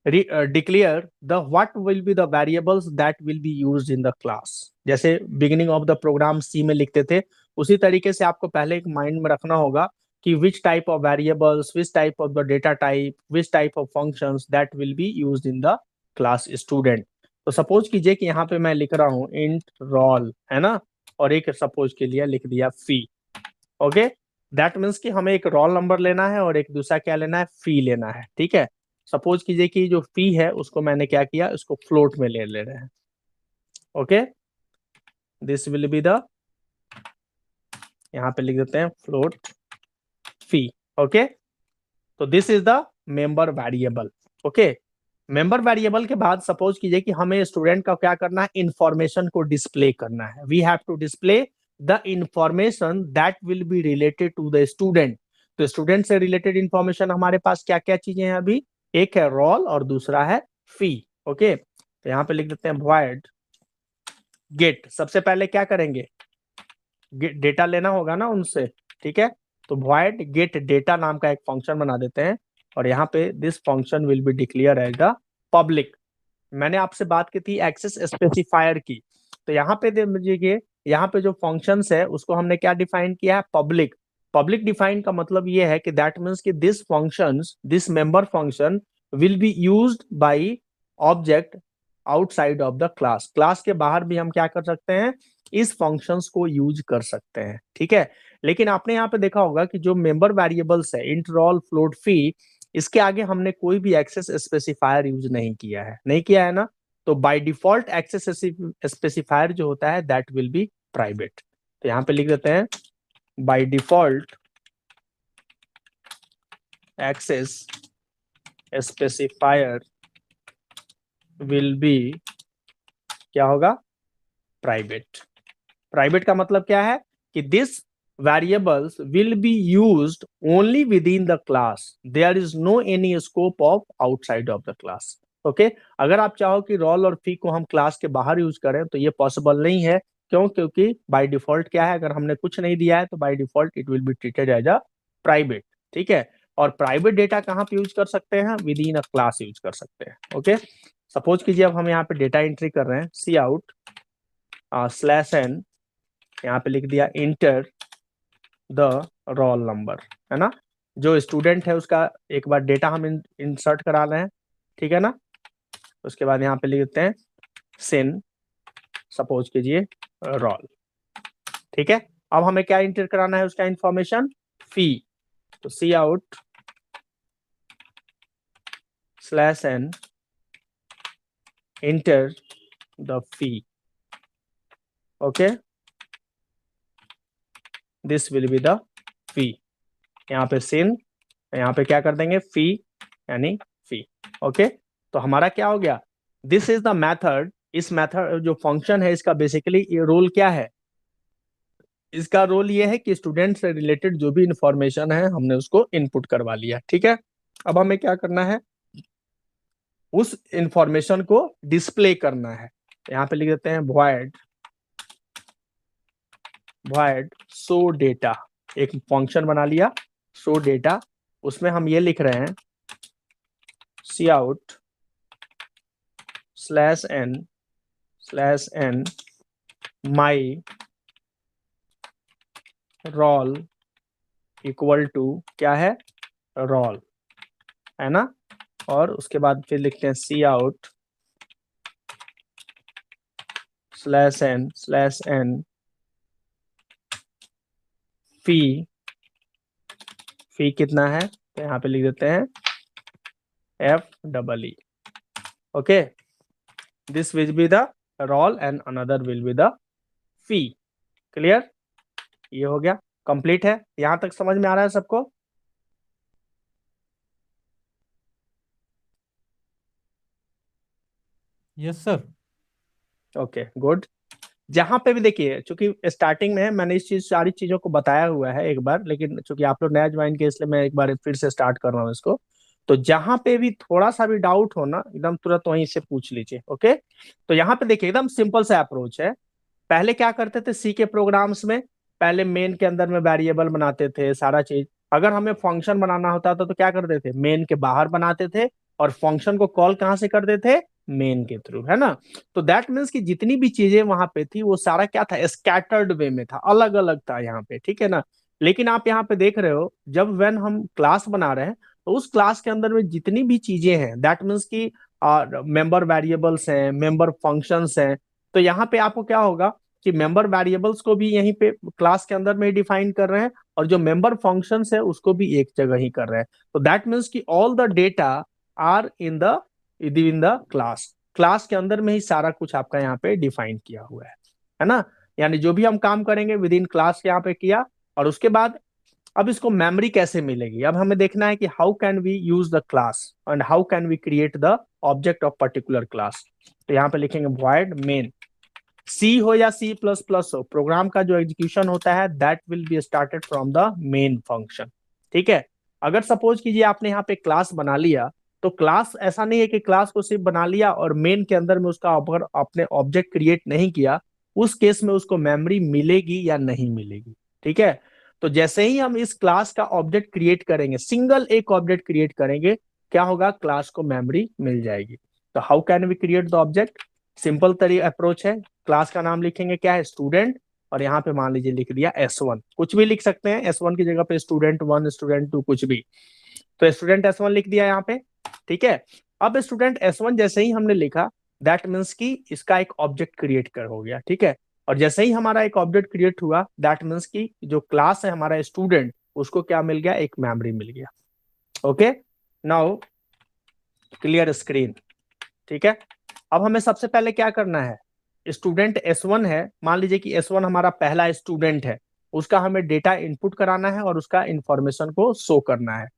declare the what will be the variables that will be used in the class. जैसे beginning of the program C में लिखते थे, उसी तरीके से आपको पहले एक माइंड में रखना होगा कि which type of variables, which type of the data type, which type of functions that will be used in the class student. तो सपोज कीजिए कि यहाँ पे मैं लिख रहा हूँ इंट रोल, है ना, और एक सपोज के लिए लिख दिया फी। ओके, दैट मीन्स कि हमें एक रोल नंबर लेना है और एक दूसरा क्या लेना है, फी लेना है, ठीक है। सपोज कीजिए कि जो फी है उसको मैंने क्या किया, उसको फ्लोट में ले रहे हैं। Okay, this will be the, यहाँ पे लिख देते हैं फ्लोट फी। ओके, तो this is the member variable. Okay, member variable के बाद सपोज कीजिए कि हमें स्टूडेंट का क्या करना है, इंफॉर्मेशन को डिस्प्ले करना है। We have to display the information that will be related to the student. तो स्टूडेंट से रिलेटेड इंफॉर्मेशन हमारे पास क्या क्या चीजें हैं अभी, एक है रोल और दूसरा है फी। ओके, तो यहाँ पे लिख देते हैं void गेट। सबसे पहले क्या करेंगे, डेटा लेना होगा ना उनसे, ठीक है। तो void गेट डेटा नाम का एक फंक्शन बना देते हैं और यहाँ पे this function will be declare as the public. मैंने आपसे बात की थी एक्सेस स्पेसिफायर की, तो यहाँ पे देखिए, यहाँ पे जो फंक्शंस है उसको हमने क्या डिफाइन किया है, पब्लिक। पब्लिक डिफाइन का मतलब ये है कि दैट मीन्स कि this functions, this member function will be used by object outside of the class. Class के बाहर भी हम क्या कर सकते हैं, इस फंक्शंस को यूज कर सकते हैं, ठीक है। लेकिन आपने यहाँ पे देखा होगा कि जो मेंबर वेरिएबल्स है इंट रोल फ्लोट फी, इसके आगे हमने कोई भी एक्सेस स्पेसिफायर यूज नहीं किया है, नहीं किया है ना। तो बाय डिफॉल्ट एक्सेस स्पेसिफायर जो होता है दैट विल बी प्राइवेट। तो यहाँ पे लिख देते हैं by default access specifier will be, क्या होगा, प्राइवेट। प्राइवेट का मतलब क्या है कि this variables will be used only within the class. There is no any scope of outside of the class. Okay, अगर आप चाहो कि रोल और फी को हम क्लास के बाहर यूज करें तो ये पॉसिबल नहीं है। क्यों? क्योंकि बाय डिफॉल्ट क्या है, अगर हमने कुछ नहीं दिया है तो by default it will be treated as a private, ठीक है। और प्राइवेट डेटा कहाँ पे यूज कर सकते हैं, with in a class use कर सकते हैं। ओके, सपोज कीजिए अब हम यहाँ पे डेटा एंट्री कर रहे हैं, सी आउट /n, यहाँ पे लिख दिया इंटर द रोल नंबर, है ना। जो स्टूडेंट है उसका एक बार डेटा हम इंसर्ट करा रहे हैं, ठीक है ना। उसके बाद यहाँ पे लिख देते हैं सिन, सपोज कीजिए रोल, ठीक है। अब हमें क्या इंटर कराना है, उसका इंफॉर्मेशन फी। तो C out /n enter the fee. Okay, this will be the fee. यहाँ पे सिन, यहाँ पे क्या कर देंगे, फी यानी फी। ओके, तो हमारा क्या हो गया, दिस इज द मेथड। इस मेथड जो फंक्शन है इसका बेसिकली ये रोल क्या है, इसका रोल ये है कि स्टूडेंट से रिलेटेड जो भी इंफॉर्मेशन है हमने उसको इनपुट करवा लिया, ठीक है। अब हमें क्या करना है, उस इंफॉर्मेशन को डिस्प्ले करना है। यहाँ पे लिख देते हैं void void show data, एक फंक्शन बना लिया show data, उसमें हम ये लिख रहे हैं cout /n my roll equal to क्या है roll, है ना। और उसके बाद फिर लिखते हैं cout /n फी कितना है, तो यहाँ पे लिख देते हैं FEE, okay. This will be the roll and another will be the fee. Clear, ये हो गया, कंप्लीट है, यहां तक समझ में आ रहा है सबको। Yes sir. Okay good. जहां पे भी देखिए, चूंकि स्टार्टिंग में मैंने इस चीज सारी चीजों को बताया हुआ है एक बार, लेकिन चूंकि आप लोग नया ज्वाइन किए इसलिए मैं एक बार फिर से स्टार्ट कर रहा हूँ इसको। तो जहां पे भी थोड़ा सा भी डाउट हो ना, एकदम तुरंत वहीं से पूछ लीजिए, ओके। तो यहाँ पे देखिए एकदम सिंपल सा अप्रोच है। पहले क्या करते थे सी के प्रोग्राम्स में, पहले मेन के अंदर में वेरिएबल बनाते थे सारा चीज। अगर हमें फंक्शन बनाना होता था तो क्या करते थे, मेन के बाहर बनाते थे और फंक्शन को कॉल कहाँ से करते थे, मेन के थ्रू, है ना। तो दैट मीन्स कि जितनी भी चीजें वहां पे थी वो सारा क्या था, स्कैटर्ड वे में था, अलग अलग था यहाँ पे, ठीक है ना। लेकिन आप यहाँ पे देख रहे हो, जब व्हेन हम क्लास बना रहे हैं तो उस क्लास के अंदर में जितनी भी चीजें हैं, दैट मीन्स कि मेंबर वेरिएबल्स हैं, मेंबर फंक्शंस हैं, तो यहाँ पे आपको क्या होगा कि मेंबर वेरिएबल्स को भी यहीं पे क्लास के अंदर में ही डिफाइन कर रहे हैं, और जो मेंबर फंक्शंस है उसको भी एक जगह ही कर रहे हैं। तो दैट मीन्स कि all the data are in the class, class के अंदर में ही सारा कुछ आपका यहाँ पे डिफाइन किया हुआ है ना। यानी जो भी हम काम करेंगे विद इन क्लास यहाँ पे किया, और उसके बाद अब इसको मेमोरी कैसे मिलेगी, अब हमें देखना है कि how can we use the class and how can we create the object of particular class. तो यहाँ पे लिखेंगे void main, सी हो या सी प्लस प्लस हो, प्रोग्राम का जो एग्जीक्यूशन होता है that will be started from the main function, ठीक है। अगर सपोज कीजिए आपने यहाँ पे क्लास बना लिया, तो क्लास ऐसा नहीं है कि क्लास को सिर्फ बना लिया और मेन के अंदर में उसका अगर आपने ऑब्जेक्ट क्रिएट नहीं किया, उस केस में उसको मेमोरी मिलेगी या नहीं मिलेगी, ठीक है। तो जैसे ही हम इस क्लास का ऑब्जेक्ट क्रिएट करेंगे, सिंगल एक ऑब्जेक्ट क्रिएट करेंगे, क्या होगा, क्लास को मेमोरी मिल जाएगी। तो how can we create the object, simple तरीका अप्रोच है। क्लास का नाम लिखेंगे क्या है, स्टूडेंट, और यहाँ पे मान लीजिए लिख दिया S1, कुछ भी लिख सकते हैं, S1 की जगह पे स्टूडेंट 1 स्टूडेंट 2 कुछ भी। तो स्टूडेंट S1 लिख दिया यहाँ पे, ठीक है। अब स्टूडेंट S1 जैसे ही हमने लिखा, दैट मीन्स कि इसका एक ऑब्जेक्ट क्रिएट कर हो गया, ठीक है। और जैसे ही हमारा एक ऑब्जेक्ट क्रिएट हुआ, दैट मीन्स कि जो क्लास है हमारा स्टूडेंट, उसको क्या मिल गया, एक मेमोरी मिल गया, ओके। नाउ क्लियर स्क्रीन, ठीक है। अब हमें सबसे पहले क्या करना है, स्टूडेंट S1 है, मान लीजिए कि S1 हमारा पहला स्टूडेंट है, उसका हमें डेटा इनपुट कराना है और उसका इंफॉर्मेशन को शो करना है।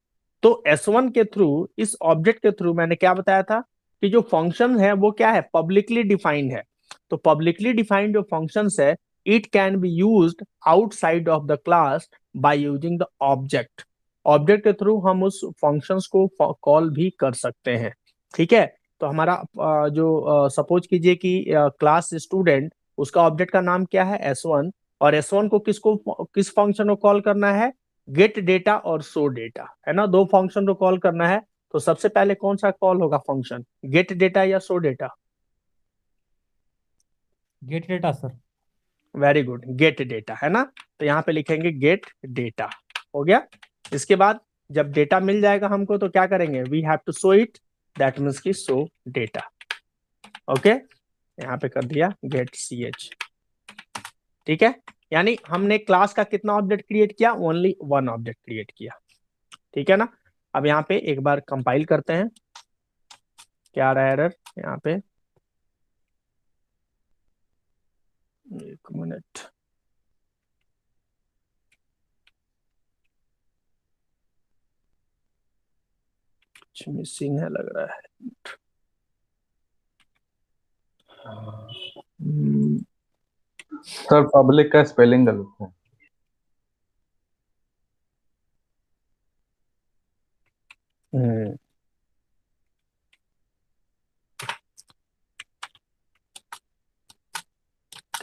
तो S1 के थ्रू, इस ऑब्जेक्ट के थ्रू मैंने क्या बताया था कि जो फंक्शन है वो क्या है, पब्लिकली डिफाइंड है। तो पब्लिकली डिफाइंड जो फंक्शंस है, it can be used outside of the class bye using the object. Object के थ्रू हम उस फंक्शंस को कॉल भी कर सकते हैं, ठीक है। तो हमारा जो सपोज कीजिए कि क्लास स्टूडेंट, उसका ऑब्जेक्ट का नाम क्या है, S1, और S1 को किस फंक्शन को कॉल करना है, गेट डेटा और शो डेटा, है ना, दो फंक्शन को कॉल करना है। तो सबसे पहले कौन सा कॉल होगा फंक्शन, गेट डेटा या show data, gate data sir. Very good, gate data, है ना। तो यहाँ पे लिखेंगे गेट डेटा, हो गया। इसके बाद जब डेटा मिल जाएगा हमको तो क्या करेंगे, we have to show it, that means की शो डेटा, ओके। यहाँ पे कर दिया गेट ch, ठीक है। यानी हमने क्लास का कितना ऑब्जेक्ट क्रिएट किया, ओनली वन ऑब्जेक्ट क्रिएट किया, ठीक है ना। अब यहाँ पे एक बार कंपाइल करते हैं, क्या आ रहा है एरर यहाँ पे, एक मिनट, कुछ मिसिंग है लग रहा है। हम्म, सर पब्लिक का स्पेलिंग गलत है। Hmm,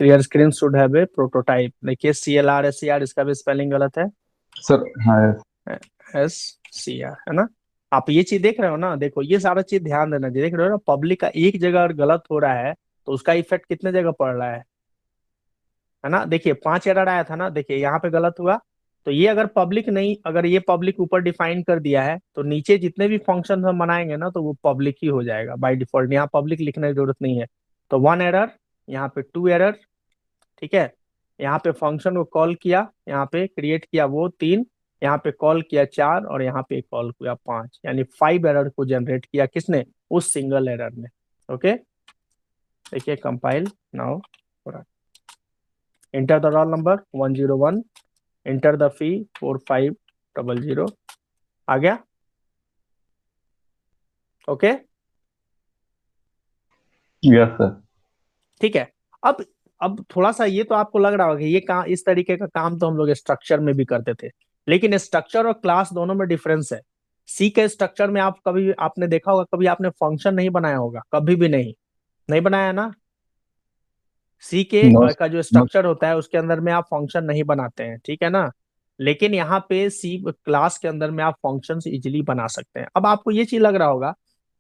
clear screen should have a prototype. देखिए CLR इसका भी स्पेलिंग गलत है, सर हाँ SCR है ना। आप ये चीज देख रहे हो ना, देखो ये सारा चीज ध्यान देना, देख रहे हो ना, पब्लिक का एक जगह अगर गलत हो रहा है तो उसका इफेक्ट कितने जगह पड़ रहा है ना। देखिए 5 एरर आया था ना, देखिए यहाँ पे गलत हुआ। तो ये अगर पब्लिक नहीं, अगर ये पब्लिक ऊपर डिफाइन कर दिया है तो नीचे जितने भी फंक्शन हम बनाएंगे ना तो वो पब्लिक ही हो जाएगा बाय डिफॉल्ट, यहाँ पब्लिक लिखने की जरूरत नहीं है। तो 1 एरर, यहाँ पे 2 एरर, ठीक है। यहाँ पे फंक्शन को कॉल किया, यहाँ पे क्रिएट किया वो 3, यहाँ पे कॉल किया 4 और यहाँ पे कॉल किया 5, यानी 5 एरर को जनरेट किया किसने, उस सिंगल एरर ने। ओके, देखिए compile now, enter the roll number 101, enter the fee 4500, आ गया। Okay, yes sir. ठीक है। अब थोड़ा सा ये तो आपको लग रहा होगा कि ये काम, इस तरीके का काम तो हम लोग स्ट्रक्चर में भी करते थे, लेकिन स्ट्रक्चर और क्लास दोनों में डिफरेंस है। सी के स्ट्रक्चर में आप कभी आपने देखा होगा, कभी आपने फंक्शन नहीं बनाया होगा, कभी भी नहीं, नहीं बनाया ना। सी के नो का जो नो। स्ट्रक्चर होता है उसके अंदर में आप फंक्शन नहीं बनाते हैं, ठीक है ना। लेकिन यहाँ पे सी क्लास के अंदर में आप फंक्शंस इजीली बना सकते हैं। अब आपको ये चीज लग रहा होगा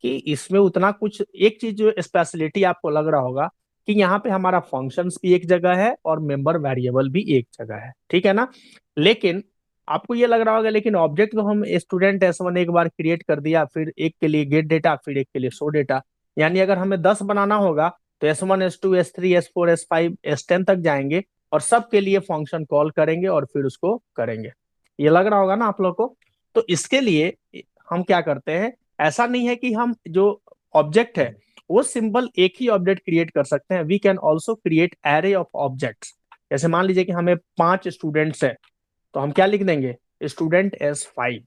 कि इसमें उतना कुछ, एक चीज जो स्पेशलिटी आपको लग रहा होगा कि यहाँ पे हमारा फंक्शंस भी एक जगह है और मेंबर वेरिएबल भी एक जगह है, ठीक है ना। लेकिन आपको ये लग रहा होगा, लेकिन ऑब्जेक्ट तो हम स्टूडेंट S1 एक बार क्रिएट कर दिया, फिर एक के लिए गेट डेटा, फिर एक के लिए शो डेटा, यानी अगर हमें 10 बनाना होगा तो S1 S2 S3 S4 S5 S10 तक जाएंगे और सबके लिए फंक्शन कॉल करेंगे और फिर उसको करेंगे। ये लग रहा होगा ना आप लोग को। तो इसके लिए हम क्या करते हैं, ऐसा नहीं है कि हम जो ऑब्जेक्ट है वो सिंपल एक ही ऑब्जेक्ट क्रिएट कर सकते हैं, we can also create array of objects. जैसे मान लीजिए कि हमें 5 स्टूडेंट्स है, तो हम क्या लिख देंगे, स्टूडेंट S5,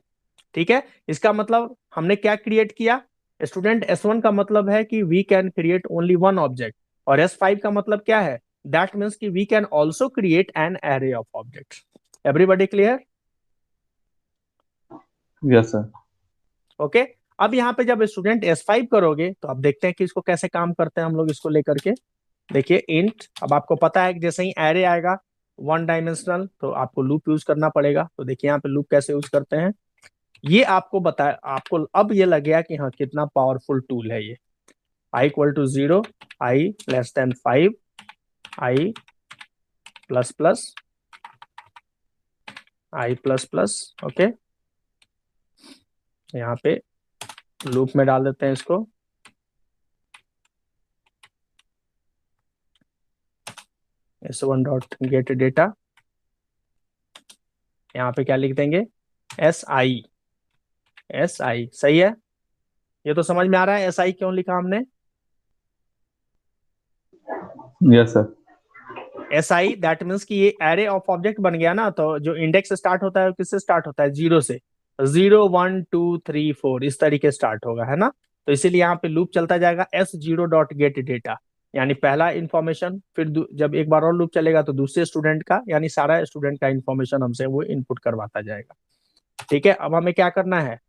ठीक है। इसका मतलब हमने क्या क्रिएट किया, स्टूडेंट S1 का मतलब है कि we can create only one object, और S5 का मतलब क्या है, दैट मीन्स कि we can also create an array of object. Everybody clear? Yes sir. Okay. अब यहाँ पे जब स्टूडेंट S5 करोगे तो अब देखते हैं कि इसको कैसे काम करते हैं हम लोग इसको लेकर के। देखिए इंट, अब आपको पता है कि जैसे ही एरे आएगा 1 डायमेंशनल तो आपको लूप यूज करना पड़ेगा। तो देखिए यहाँ पे लूप कैसे यूज करते हैं, ये आपको बताया, आपको अब ये लग गया कि हाँ कितना पावरफुल टूल है ये। I equal to 0, I less than 5, I plus plus, I plus plus. Okay, यहाँ पे लूप में डाल देते हैं इसको, S1 डॉट गेट डेटा, यहाँ पे क्या लिख देंगे, SI, SI सही है। ये तो समझ में आ रहा है SI क्यों लिखा हमने। Yes sir. SI that means कि ये एरे ऑफ ऑब्जेक्ट बन गया ना, तो जो इंडेक्स स्टार्ट होता है वो किससे स्टार्ट होता है, 0 से। 0 1 2 3 4 इस तरीके स्टार्ट होगा, है ना। तो इसीलिए यहाँ पे लूप चलता जाएगा S0 डॉट गेट डेटा, यानी पहला इंफॉर्मेशन, फिर जब एक बार और लूप चलेगा तो दूसरे स्टूडेंट का, यानी सारा स्टूडेंट का इंफॉर्मेशन हमसे वो इनपुट करवाता जाएगा। ठीक है, अब हमें क्या करना है,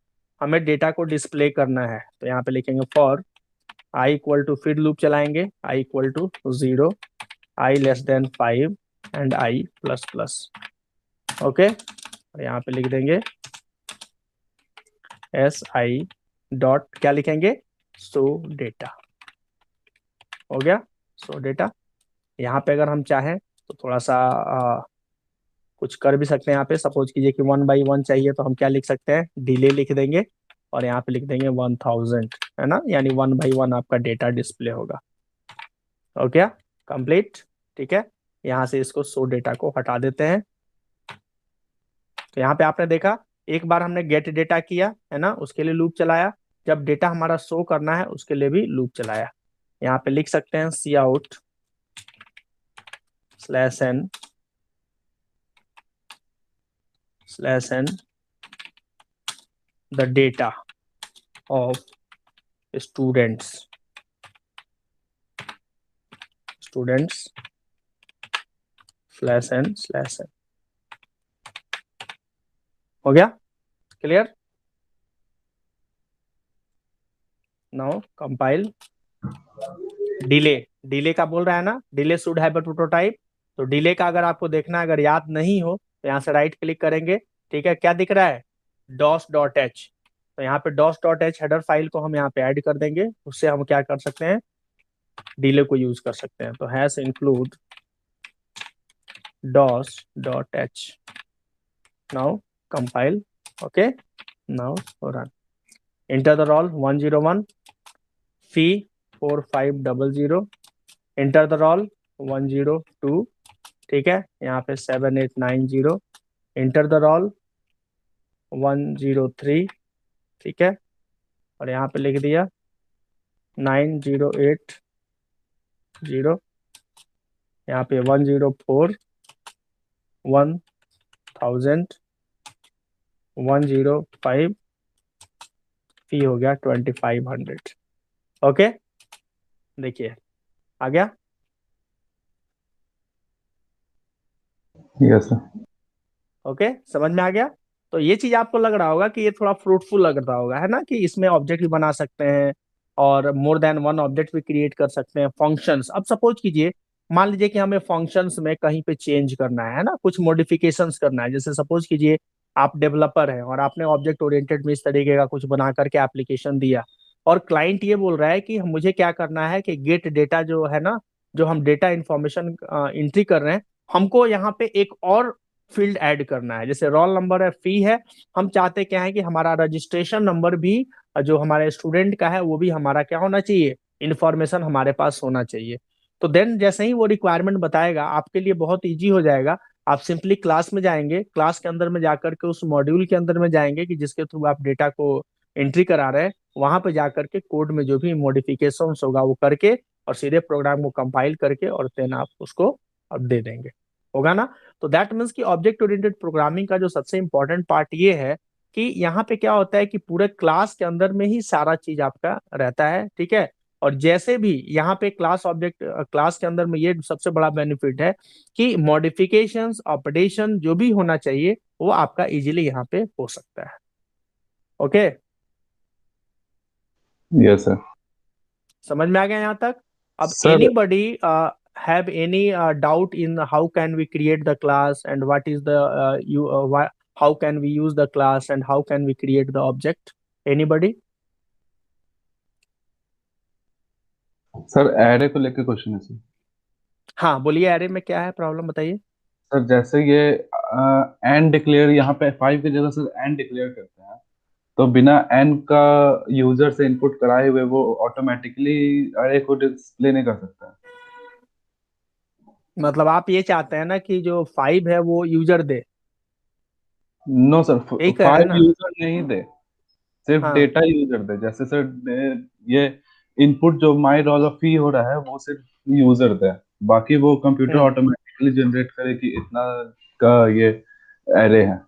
हमें डेटा को डिस्प्ले करना है। तो यहाँ पे लिखेंगे फॉर I इक्वल टू, फिर लूप चलाएंगे, I equal to 0, I less than 5 and I plus plus. Okay, यहाँ पे लिख देंगे SI डॉट, क्या लिखेंगे, सो डेटा। हो गया, सो डेटा। यहाँ पे अगर हम चाहें तो थोड़ा सा कुछ कर भी सकते हैं। यहाँ पे सपोज कीजिए कि 1 बाई 1 चाहिए तो हम क्या लिख सकते हैं, डिले लिख देंगे और यहाँ पे लिख देंगे 1000, है ना, यानी 1 बाई 1 आपका डेटा डिस्प्ले होगा। हो गया कंप्लीट, ठीक है। यहाँ से इसको सो डेटा को हटा देते हैं। तो यहाँ पे आपने देखा, एक बार हमने गेट डेटा किया है ना, उसके लिए लूप चलाया, जब डेटा हमारा शो करना है उसके लिए भी लूप चलाया। यहाँ पे लिख सकते हैं C out /n the data of students /n। हो गया clear. Now compile, delay, delay का बोल रहा है ना, delay should have a prototype. तो डिले का अगर आपको देखना है, अगर याद नहीं हो तो यहाँ से राइट क्लिक करेंगे, ठीक है, क्या दिख रहा है, डॉस डॉट एच। तो यहाँ पे DOS dot H header file को हम यहाँ पे ऐड कर देंगे, उससे हम क्या कर सकते हैं, डिले को यूज कर सकते हैं। तो hash include DOS dot H, now compile, okay, now run, enter the roll 101, fee 4500, enter the roll 102, ठीक है, यहाँ पे 7890, enter the roll 103, ठीक है, और यहाँ पे लिख दिया 9080, यहाँ पे 104, 1000, 105, फी हो गया 2500। ओके, देखिए आ गया। Yes sir. ओके, समझ में आ गया। तो ये चीज आपको लग रहा होगा कि ये थोड़ा फ्रूटफुल लग रहा होगा, है ना, कि इसमें ऑब्जेक्ट भी बना सकते हैं और मोर देन वन ऑब्जेक्ट भी क्रिएट कर सकते हैं, फंक्शंस। अब सपोज कीजिए, मान लीजिए कि हमें फंक्शंस में कहीं पे चेंज करना है ना, कुछ मॉडिफिकेशंस करना है। जैसे सपोज कीजिए आप डेवलपर हैं और आपने ऑब्जेक्ट ओरिएंटेड में इस तरीके का कुछ बना करके एप्लीकेशन दिया, और क्लाइंट ये बोल रहा है कि मुझे क्या करना है कि गेट डेटा जो है ना, जो हम डेटा इंफॉर्मेशन एंट्री कर रहे हैं, हमको यहाँ पे एक और फील्ड ऐड करना है। जैसे रोल नंबर है, फी है, हम चाहते क्या है कि हमारा रजिस्ट्रेशन नंबर भी जो हमारे स्टूडेंट का है वो भी हमारा क्या होना चाहिए, इंफॉर्मेशन हमारे पास होना चाहिए। तो देन जैसे ही वो रिक्वायरमेंट बताएगा, आपके लिए बहुत इजी हो जाएगा। आप सिंपली क्लास में जाएंगे, क्लास के अंदर में जाकर के उस मॉड्यूल के अंदर में जाएंगे कि जिसके थ्रू आप डेटा को एंट्री करा रहे हैं, वहां पे जाकर के कोड में जो भी मॉडिफिकेशन होगा वो करके और सीधे प्रोग्राम को कंपाइल करके और देन आप उसको अब दे देंगे, होगा ना। तो दैट मीन्स कि ऑब्जेक्ट ओरिएंटेड प्रोग्रामिंग का जो सबसे इंपॉर्टेंट पार्ट ये है कि यहाँ पे क्या होता है कि पूरे क्लास के अंदर में ही सारा चीज आपका रहता है, ठीक है। और जैसे भी यहाँ पे क्लास ऑब्जेक्ट क्लास के अंदर में ये सबसे बड़ा बेनिफिट है कि मॉडिफिकेशंस अपडेशन जो भी होना चाहिए वो आपका इजीली यहाँ पे हो सकता है। Okay, yes sir. समझ में आ गया यहाँ तक। अब sir anybody have any doubt in how can we create the class and what is the how can we use the class and how can we create the object? Anybody? Sir array को लेके क्वेश्चन है सर। हाँ बोलिए, एरे में क्या है प्रॉब्लम, बताइए। सर जैसे ये एन डिक्लेयर यहाँ पे 5 की जगह सर एन डिक्लेयर करते हैं, तो बिना एन का यूजर से इनपुट कराए हुए वो ऑटोमेटिकली अरे को डिस्प्ले नहीं कर सकता। मतलब आप ये चाहते हैं ना कि जो 5 है वो यूजर दे, नो सर, यही कह रहे हैं 5 ना। यूजर नहीं दे, सिर्फ हाँ। डेटा यूजर दे। जैसे सर ये इनपुट जो माई रोल ऑफ फी हो रहा है वो सिर्फ यूजर दे, बाकी वो कंप्यूटर हम्म। ऑटोमेटिकली जनरेट करे कि इतना का ये एरे है।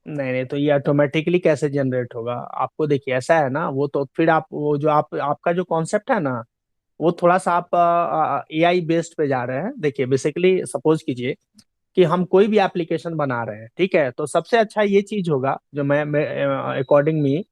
नहीं नहीं, तो ये ऑटोमेटिकली कैसे जनरेट होगा? आपको देखिए ऐसा है ना, वो तो फिर आप वो जो आप आपका जो कॉन्सेप्ट है ना, वो थोड़ा सा आप एआई बेस्ड पे जा रहे हैं। देखिए बेसिकली सपोज कीजिए कि हम कोई भी एप्लीकेशन बना रहे हैं, ठीक है, तो सबसे अच्छा ये चीज होगा जो मैं अकॉर्डिंग मी,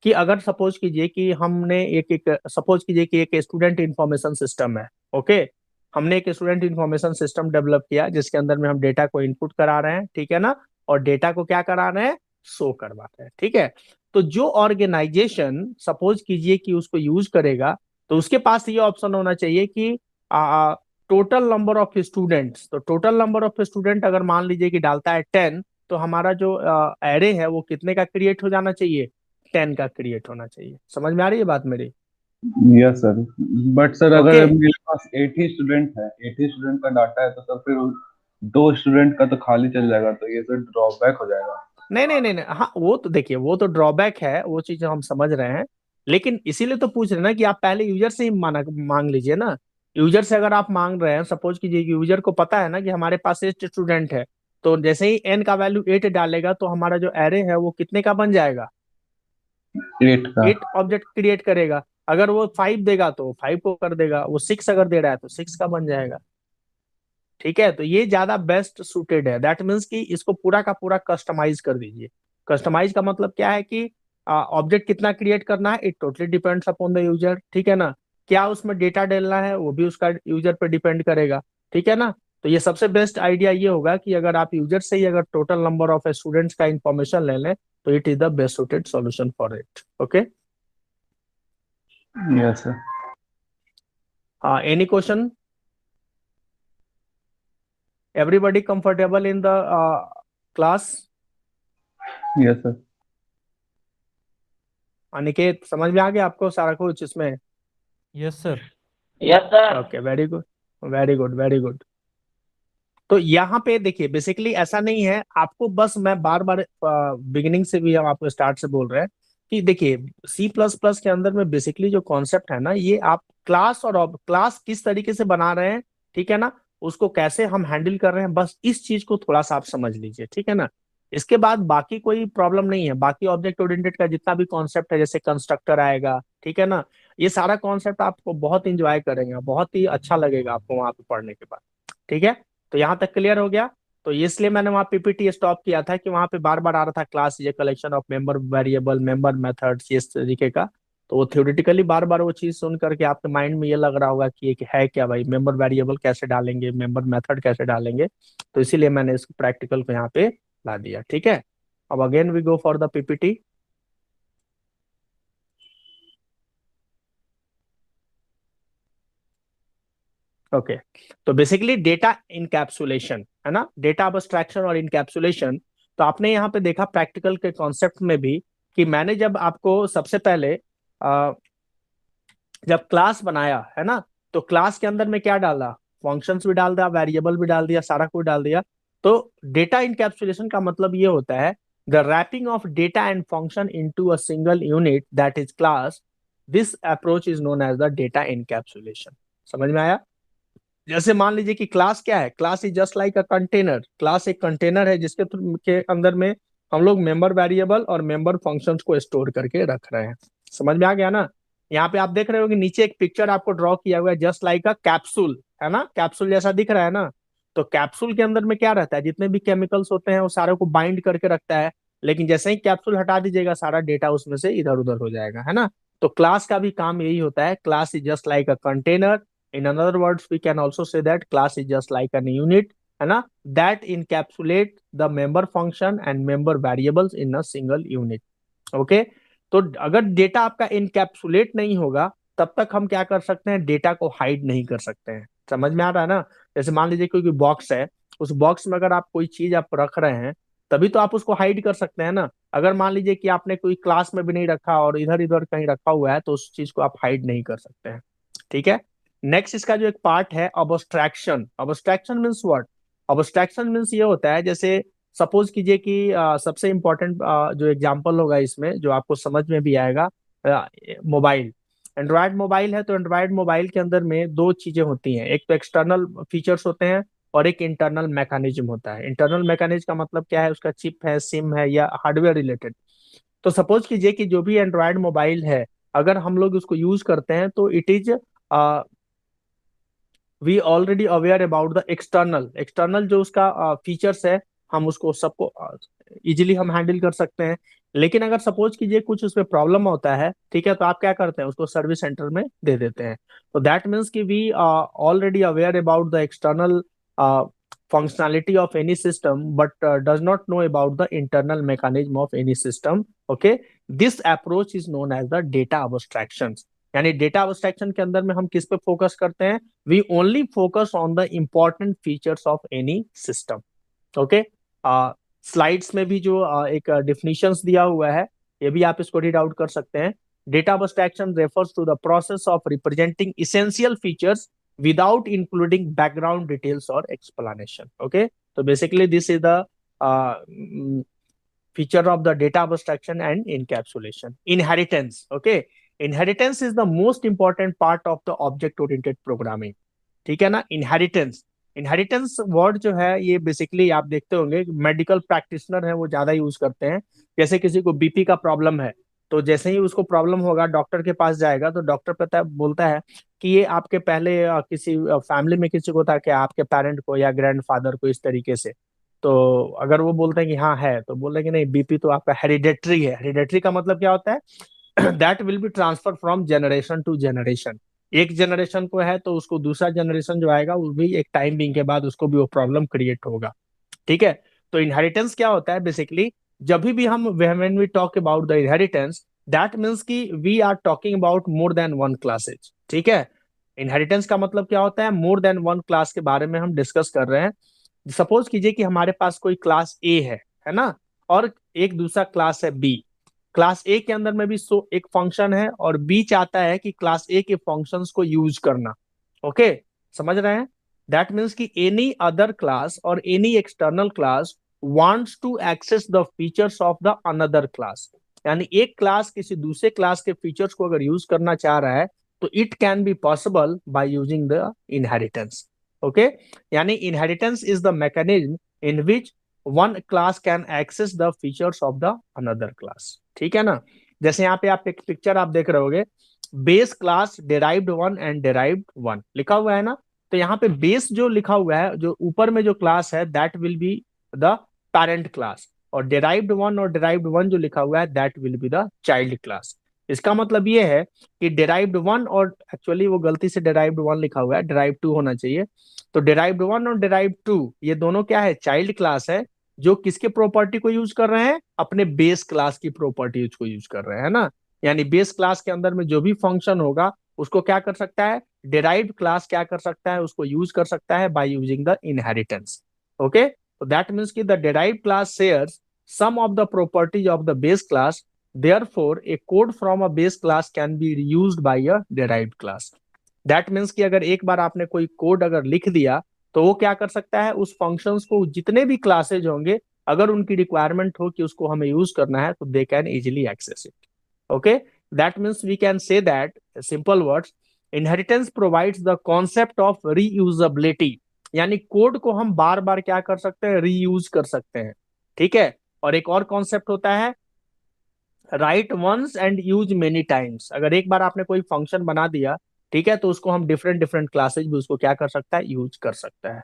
कि अगर सपोज कीजिए कि हमने एक एक सपोज कीजिए कि एक स्टूडेंट इंफॉर्मेशन सिस्टम है, ओके। हमने एक स्टूडेंट इंफॉर्मेशन सिस्टम डेवलप किया जिसके अंदर में हम डेटा को इनपुट करा रहे हैं, ठीक है ना, और डेटा को क्या करा रहे हैं, शो करवा रहे हैं, ठीक है। तो जो ऑर्गेनाइजेशन सपोज कीजिए कि उसको यूज करेगा, तो उसके पास ये ऑप्शन होना चाहिए कि टोटल नंबर ऑफ स्टूडेंट्स। तो टोटल नंबर ऑफ स्टूडेंट अगर मान लीजिए कि डालता है 10, तो हमारा जो एरे है वो कितने का क्रिएट हो जाना चाहिए, 10 का क्रिएट होना चाहिए। समझ में आ रही है बात मेरी? Yes sir. But sir okay. अगर मेरे पास 80 स्टूडेंट है, 80 स्टूडेंट का डाटा है, तो सर फिर 2 स्टूडेंट का तो खाली चल जाएगा, तो ये सर ड्रॉबैक हो जाएगा। नहीं नहीं नहीं नहीं, हाँ वो तो देखिए वो तो ड्रॉबैक है, वो चीज हम समझ रहे हैं। लेकिन इसीलिए तो पूछ रहे हैं ना कि आप पहले यूजर से ही मांग लीजिए ना। यूजर से अगर आप मांग रहे हैं, सपोज कीजिए कि यूजर को पता है ना कि हमारे पास 8 स्टूडेंट है, तो जैसे ही एन का वैल्यू 8 डालेगा तो हमारा जो एरे है वो कितने का बन जाएगा, 8 का। 8 ऑब्जेक्ट क्रिएट करेगा। अगर वो 5 देगा तो 5 को कर देगा, वो 6 अगर दे रहा है तो 6 का बन जाएगा, ठीक है। तो ये ज्यादा बेस्ट सूटेड है। दैट मीन्स कि इसको पूरा का पूरा कस्टमाइज कर दीजिए। कस्टमाइज का मतलब क्या है कि ऑब्जेक्ट कितना क्रिएट करना है, it totally depends upon the user, ठीक है ना। क्या उसमें डेटा डालना है वो भी उसका यूजर पे डिपेंड करेगा, ठीक है ना। तो ये सबसे बेस्ट आइडिया ये होगा कि अगर आप यूजर से ही अगर टोटल नंबर ऑफ स्टूडेंट्स का इंफॉर्मेशन ले लें तो it is the best suited solution for it. Okay, yes sir. Any question? Everybody comfortable in the class? Yes sir. Aniket, समझ में आ गया आपको सारा कुछ इसमें? Yes sir. Yes sir. Okay, very good, very good, very good. तो यहाँ पे देखिए, बेसिकली ऐसा नहीं है आपको, बस मैं बार बार बिगिनिंग से भी हम आपको स्टार्ट से बोल रहे हैं कि देखिए C++ के अंदर में बेसिकली जो कॉन्सेप्ट है ना, ये आप क्लास और क्लास किस तरीके से बना रहे हैं, ठीक है ना, उसको कैसे हम हैंडल कर रहे हैं, बस इस चीज को थोड़ा सा आप समझ लीजिए, ठीक है ना। इसके बाद बाकी कोई प्रॉब्लम नहीं है, बाकी ऑब्जेक्ट ओरिएंटेड का जितना भी कॉन्सेप्ट है, जैसे कंस्ट्रक्टर आएगा, ठीक है ना, ये सारा कॉन्सेप्ट आपको बहुत इंजॉय करेंगे, बहुत ही अच्छा लगेगा आपको वहां पे पढ़ने के बाद, ठीक है। तो यहाँ तक क्लियर हो गया। तो इसलिए मैंने वहाँ पीपीटी स्टॉप किया था कि वहां पे बार बार आ रहा था class is a collection of member variable, member methods, इस तरीके का। तो वो थ्योरेटिकली बार बार वो चीज सुन करके आपके माइंड में ये लग रहा होगा कि ये है क्या भाई, मेंबर वेरिएबल कैसे डालेंगे, मेंबर मेथड कैसे डालेंगे। तो इसीलिए मैंने इस प्रैक्टिकल को यहाँ पे ला दिया, ठीक है। अब again we go for the PPT. Okay, तो बेसिकली डेटा इनकैप्सुलेशन है ना, डेटा अब्स्ट्रैक्शन और इनकैप्सुलेशन। तो आपने यहाँ पे देखा प्रैक्टिकल के कॉन्सेप्ट में भी कि मैंने जब आपको सबसे पहले जब क्लास बनाया है ना, तो क्लास के अंदर में क्या डाला, फंक्शंस भी डाल दिया, वेरिएबल भी डाल दिया, सारा कुछ डाल दिया। तो डेटा इनकैप्सुलेशन का मतलब ये होता है the wrapping of data and function into a single unit that is class. This approach is known as the data encapsulation. समझ में आया? जैसे मान लीजिए कि क्लास क्या है, class is just like a container. Class एक कंटेनर है जिसके के अंदर में हम लोग मेंबर वेरिएबल और मेंबर फंक्शंस को स्टोर करके रख रहे हैं। समझ में आ गया ना। यहाँ पे आप देख रहे हो कि नीचे एक पिक्चर आपको ड्रॉ किया हुआ है जस्ट लाइक अ कैप्सूल, है ना, कैप्सूल जैसा दिख रहा है ना। तो कैप्सूल के अंदर में क्या रहता है, जितने भी केमिकल्स होते हैं वो सारे को बाइंड करके रखता है। लेकिन जैसे ही कैप्सूल हटा दीजिएगा सारा डेटा उसमें से इधर उधर हो जाएगा, है ना। तो क्लास का भी काम यही होता है, class is just like a container. In other words, we can also say that class is just like an unit, है ना, that encapsulate the member function and member variables in a single unit. Okay? तो अगर डेटा आपका इनकैप्सुलेट नहीं होगा तब तक हम क्या कर सकते हैं, डेटा को हाइड नहीं कर सकते हैं। समझ में आ रहा है ना। जैसे मान लीजिए कोई बॉक्स है, उस बॉक्स में अगर आप कोई चीज आप रख रहे हैं तभी तो आप उसको हाइड कर सकते हैं ना। अगर मान लीजिए कि आपने कोई क्लास में भी नहीं रखा और इधर इधर कहीं रखा हुआ है तो उस चीज को आप हाइड नहीं कर सकते हैं, ठीक है। नेक्स्ट इसका जो एक पार्ट है अबस्ट्रैक्शन। अबस्ट्रैक्शन मीन्स व्हाट? अबस्ट्रैक्शन मीन्स ये होता है, जैसे सपोज कीजिए कि सबसे इंपॉर्टेंट जो एग्जांपल होगा इसमें जो आपको समझ में भी आएगा, मोबाइल। एंड्रॉयड मोबाइल है तो एंड्रॉयड मोबाइल के अंदर में दो चीजें होती हैं, एक तो एक्सटर्नल फीचर्स होते हैं और एक इंटरनल मैकेनिज्म होता है। इंटरनल मैकेनिज्म का मतलब क्या है, उसका चिप है, सिम है या हार्डवेयर रिलेटेड। तो सपोज कीजिए कि जो भी एंड्रॉयड मोबाइल है अगर हम लोग उसको यूज करते हैं तो it is we already aware about the external, external जो उसका फीचर्स है हम उसको सबको इजीली हम हैंडल कर सकते हैं। लेकिन अगर सपोज कीजिए कुछ उसमें प्रॉब्लम होता है, ठीक है, तो आप क्या करते हैं, उसको सर्विस सेंटर में दे देते हैं। तो दैट मीन्स कि we already aware about the external functionality of any system but does not know about the internal mechanism of any system. Okay, this approach is known as the data abstractions। यानी डेटा अब्स्ट्रैक्शन के अंदर में हम किस पे फोकस करते हैं, we only focus on the important features of any system. Okay, slides में भी जो एक डिफिनीशंस दिया हुआ है ये भी आप इसको रीड आउट कर सकते हैं। Data abstraction refers to the process of representing essential features without including background details or explanation. Okay, so basically this is the feature of the data abstraction and encapsulation. Inheritance. Okay, inheritance is the most important part of the object oriented programming। ठीक है ना। इनहेरिटेंस, इनहेरिटेंस वर्ड जो है ये बेसिकली आप देखते होंगे मेडिकल प्रैक्टिशनर है वो ज्यादा यूज करते हैं। जैसे किसी को बीपी का प्रॉब्लम है तो जैसे ही उसको प्रॉब्लम होगा डॉक्टर के पास जाएगा तो डॉक्टर पता है बोलता है कि ये आपके पहले किसी फैमिली में किसी को था क्या, आपके पेरेंट को या ग्रैंडफादर को, इस तरीके से। तो अगर वो बोलते हैं कि हाँ है तो बोल रहे कि नहीं बीपी तो आपका हेरिडेटरी है। हेरिडेटरी का मतलब क्या होता है that will be transfer from generation to generation. एक जनरेशन को है तो उसको दूसरा जनरेशन जो आएगा वो भी एक टाइम बिंग के बाद उसको भी वो प्रॉब्लम क्रिएट होगा। ठीक है। तो इनहेरिटेंस क्या होता है बेसिकली, जब भी हम when we talk about the inheritance, that means कि we are talking about more than one classes. ठीक है। इनहेरिटेंस का मतलब क्या होता है, मोर देन वन क्लास के बारे में हम डिस्कस कर रहे हैं। सपोज कीजिए कि हमारे पास कोई क्लास ए है ना, और एक दूसरा क्लास है बी। क्लास ए के अंदर में भी सो एक फंक्शन है और बी चाहता है कि क्लास ए के फंक्शंस को यूज करना। ओके, समझ रहे हैं? दैट मीन्स कि एनी अदर क्लास और any external class wants to access the features of the another class. यानी एक क्लास किसी दूसरे क्लास के फीचर्स को अगर यूज करना चाह रहा है तो it can be possible by using the inheritance. Okay, यानी inheritance is the mechanism in which one class can access the features of the another class. ठीक है ना। जैसे यहाँ पे आप एक पिक्चर आप देख रहे होगे, base class derived one and derived one लिखा हुआ है ना। तो यहाँ पे बेस जो लिखा हुआ है, जो ऊपर में जो क्लास है that will be the parent class, और डेराइव्ड वन और डेराइव्ड वन जो लिखा हुआ है that will be the child class. इसका मतलब ये है कि डेराइव्ड वन, और एक्चुअली वो गलती से डेराइव्ड वन लिखा हुआ है, डेराइव्ड टू होना चाहिए। तो डेराइव्ड वन और डेराइव्ड टू ये दोनों क्या है, चाइल्ड क्लास है, जो किसके प्रॉपर्टी को यूज कर रहे हैं, अपने बेस क्लास की प्रॉपर्टीज को यूज कर रहे हैं ना। यानी बेस क्लास के अंदर में जो भी फंक्शन होगा उसको क्या कर सकता है, डिराइव्ड क्लास क्या कर सकता है, उसको यूज कर सकता है bye using the inheritance. Okay, तो दैट मीन्स कि the derived class shares some of the properties of the base class, therefore a code from a base class can be reused by a derived class. That means कि अगर एक बार आपने कोई कोड अगर लिख दिया तो वो क्या कर सकता है, उस फंक्शंस को जितने भी क्लासेज होंगे अगर उनकी रिक्वायरमेंट हो कि उसको हमें यूज करना है तो they can easily access it. Okay, that means we can say that simple words, inheritance provides the concept of reusability. यानी कोड को हम बार बार क्या कर सकते हैं, रीयूज कर सकते हैं। ठीक है। और एक और कॉन्सेप्ट होता है write once and use many times. अगर एक बार आपने कोई फंक्शन बना दिया, ठीक है, तो उसको हम डिफरेंट डिफरेंट क्लासेज भी उसको क्या कर सकता है, यूज कर सकता है।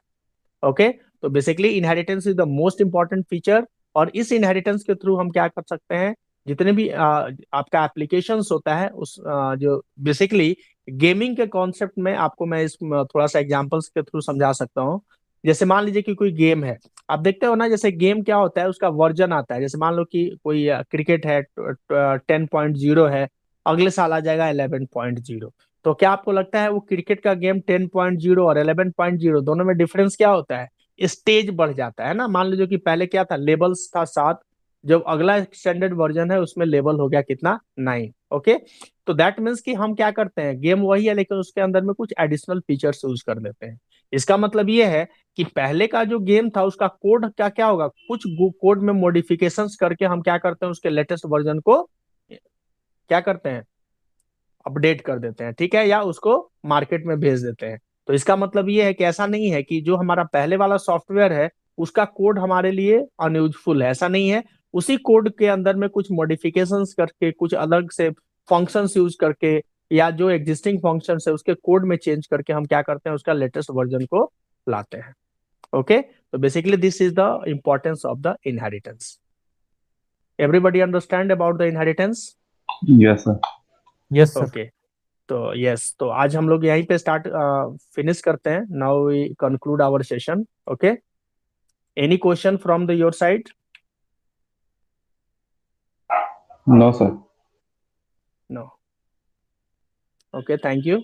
ओके, तो basically inheritance is the most important feature. और इस इनहेरिटेंस के थ्रू हम क्या कर सकते हैं, जितने भी आपका एप्लीकेशंस होता है उस जो बेसिकली गेमिंग के कॉन्सेप्ट में आपको मैं इस थोड़ा सा एग्जांपल्स के थ्रू समझा सकता हूँ। जैसे मान लीजिए कि कोई गेम है, आप देखते हो ना, जैसे गेम क्या होता है, उसका वर्जन आता है। जैसे मान लो कि कोई क्रिकेट है 10.0 है, अगले साल आ जाएगा 11.0। तो क्या आपको लगता है वो क्रिकेट का गेम 10.0 और 11.0 दोनों में डिफरेंस क्या होता है, स्टेज बढ़ जाता है ना। मान लीजिए कि पहले क्या था, लेवल्स था 7, जब अगला एक्सटेंडेड वर्जन है उसमें लेवल हो गया कितना, 9। ओके, तो दैट मीन्स कि हम क्या करते हैं, गेम वही है लेकिन उसके अंदर में कुछ एडिशनल फीचर्स यूज कर देते हैं। इसका मतलब ये है कि पहले का जो गेम था उसका कोड क्या क्या होगा, कुछ कोड में मॉडिफिकेशंस करके हम क्या करते हैं, उसके लेटेस्ट वर्जन को क्या करते हैं, अपडेट कर देते हैं। ठीक है, या उसको मार्केट में भेज देते हैं। तो इसका मतलब ये है कि ऐसा नहीं है कि जो हमारा पहले वाला सॉफ्टवेयर है उसका कोड हमारे लिए अनयूजफुल है, ऐसा नहीं है। उसी कोड के अंदर में कुछ मॉडिफिकेशंस करके, कुछ अलग से फंक्शंस यूज करके, या जो एग्जिस्टिंग फंक्शंस है उसके कोड में चेंज करके हम क्या करते हैं, उसका लेटेस्ट वर्जन को लाते हैं। ओके, तो basically this is the importance of the inheritance. Everybody understand about the inheritance? Yes sir. Yes, sir. Okay, तो यस, तो आज हम लोग यहीं पे स्टार्ट फिनिश करते हैं। Now we conclude our session. Okay, any question from the your side? No sir. No. Okay, thank you.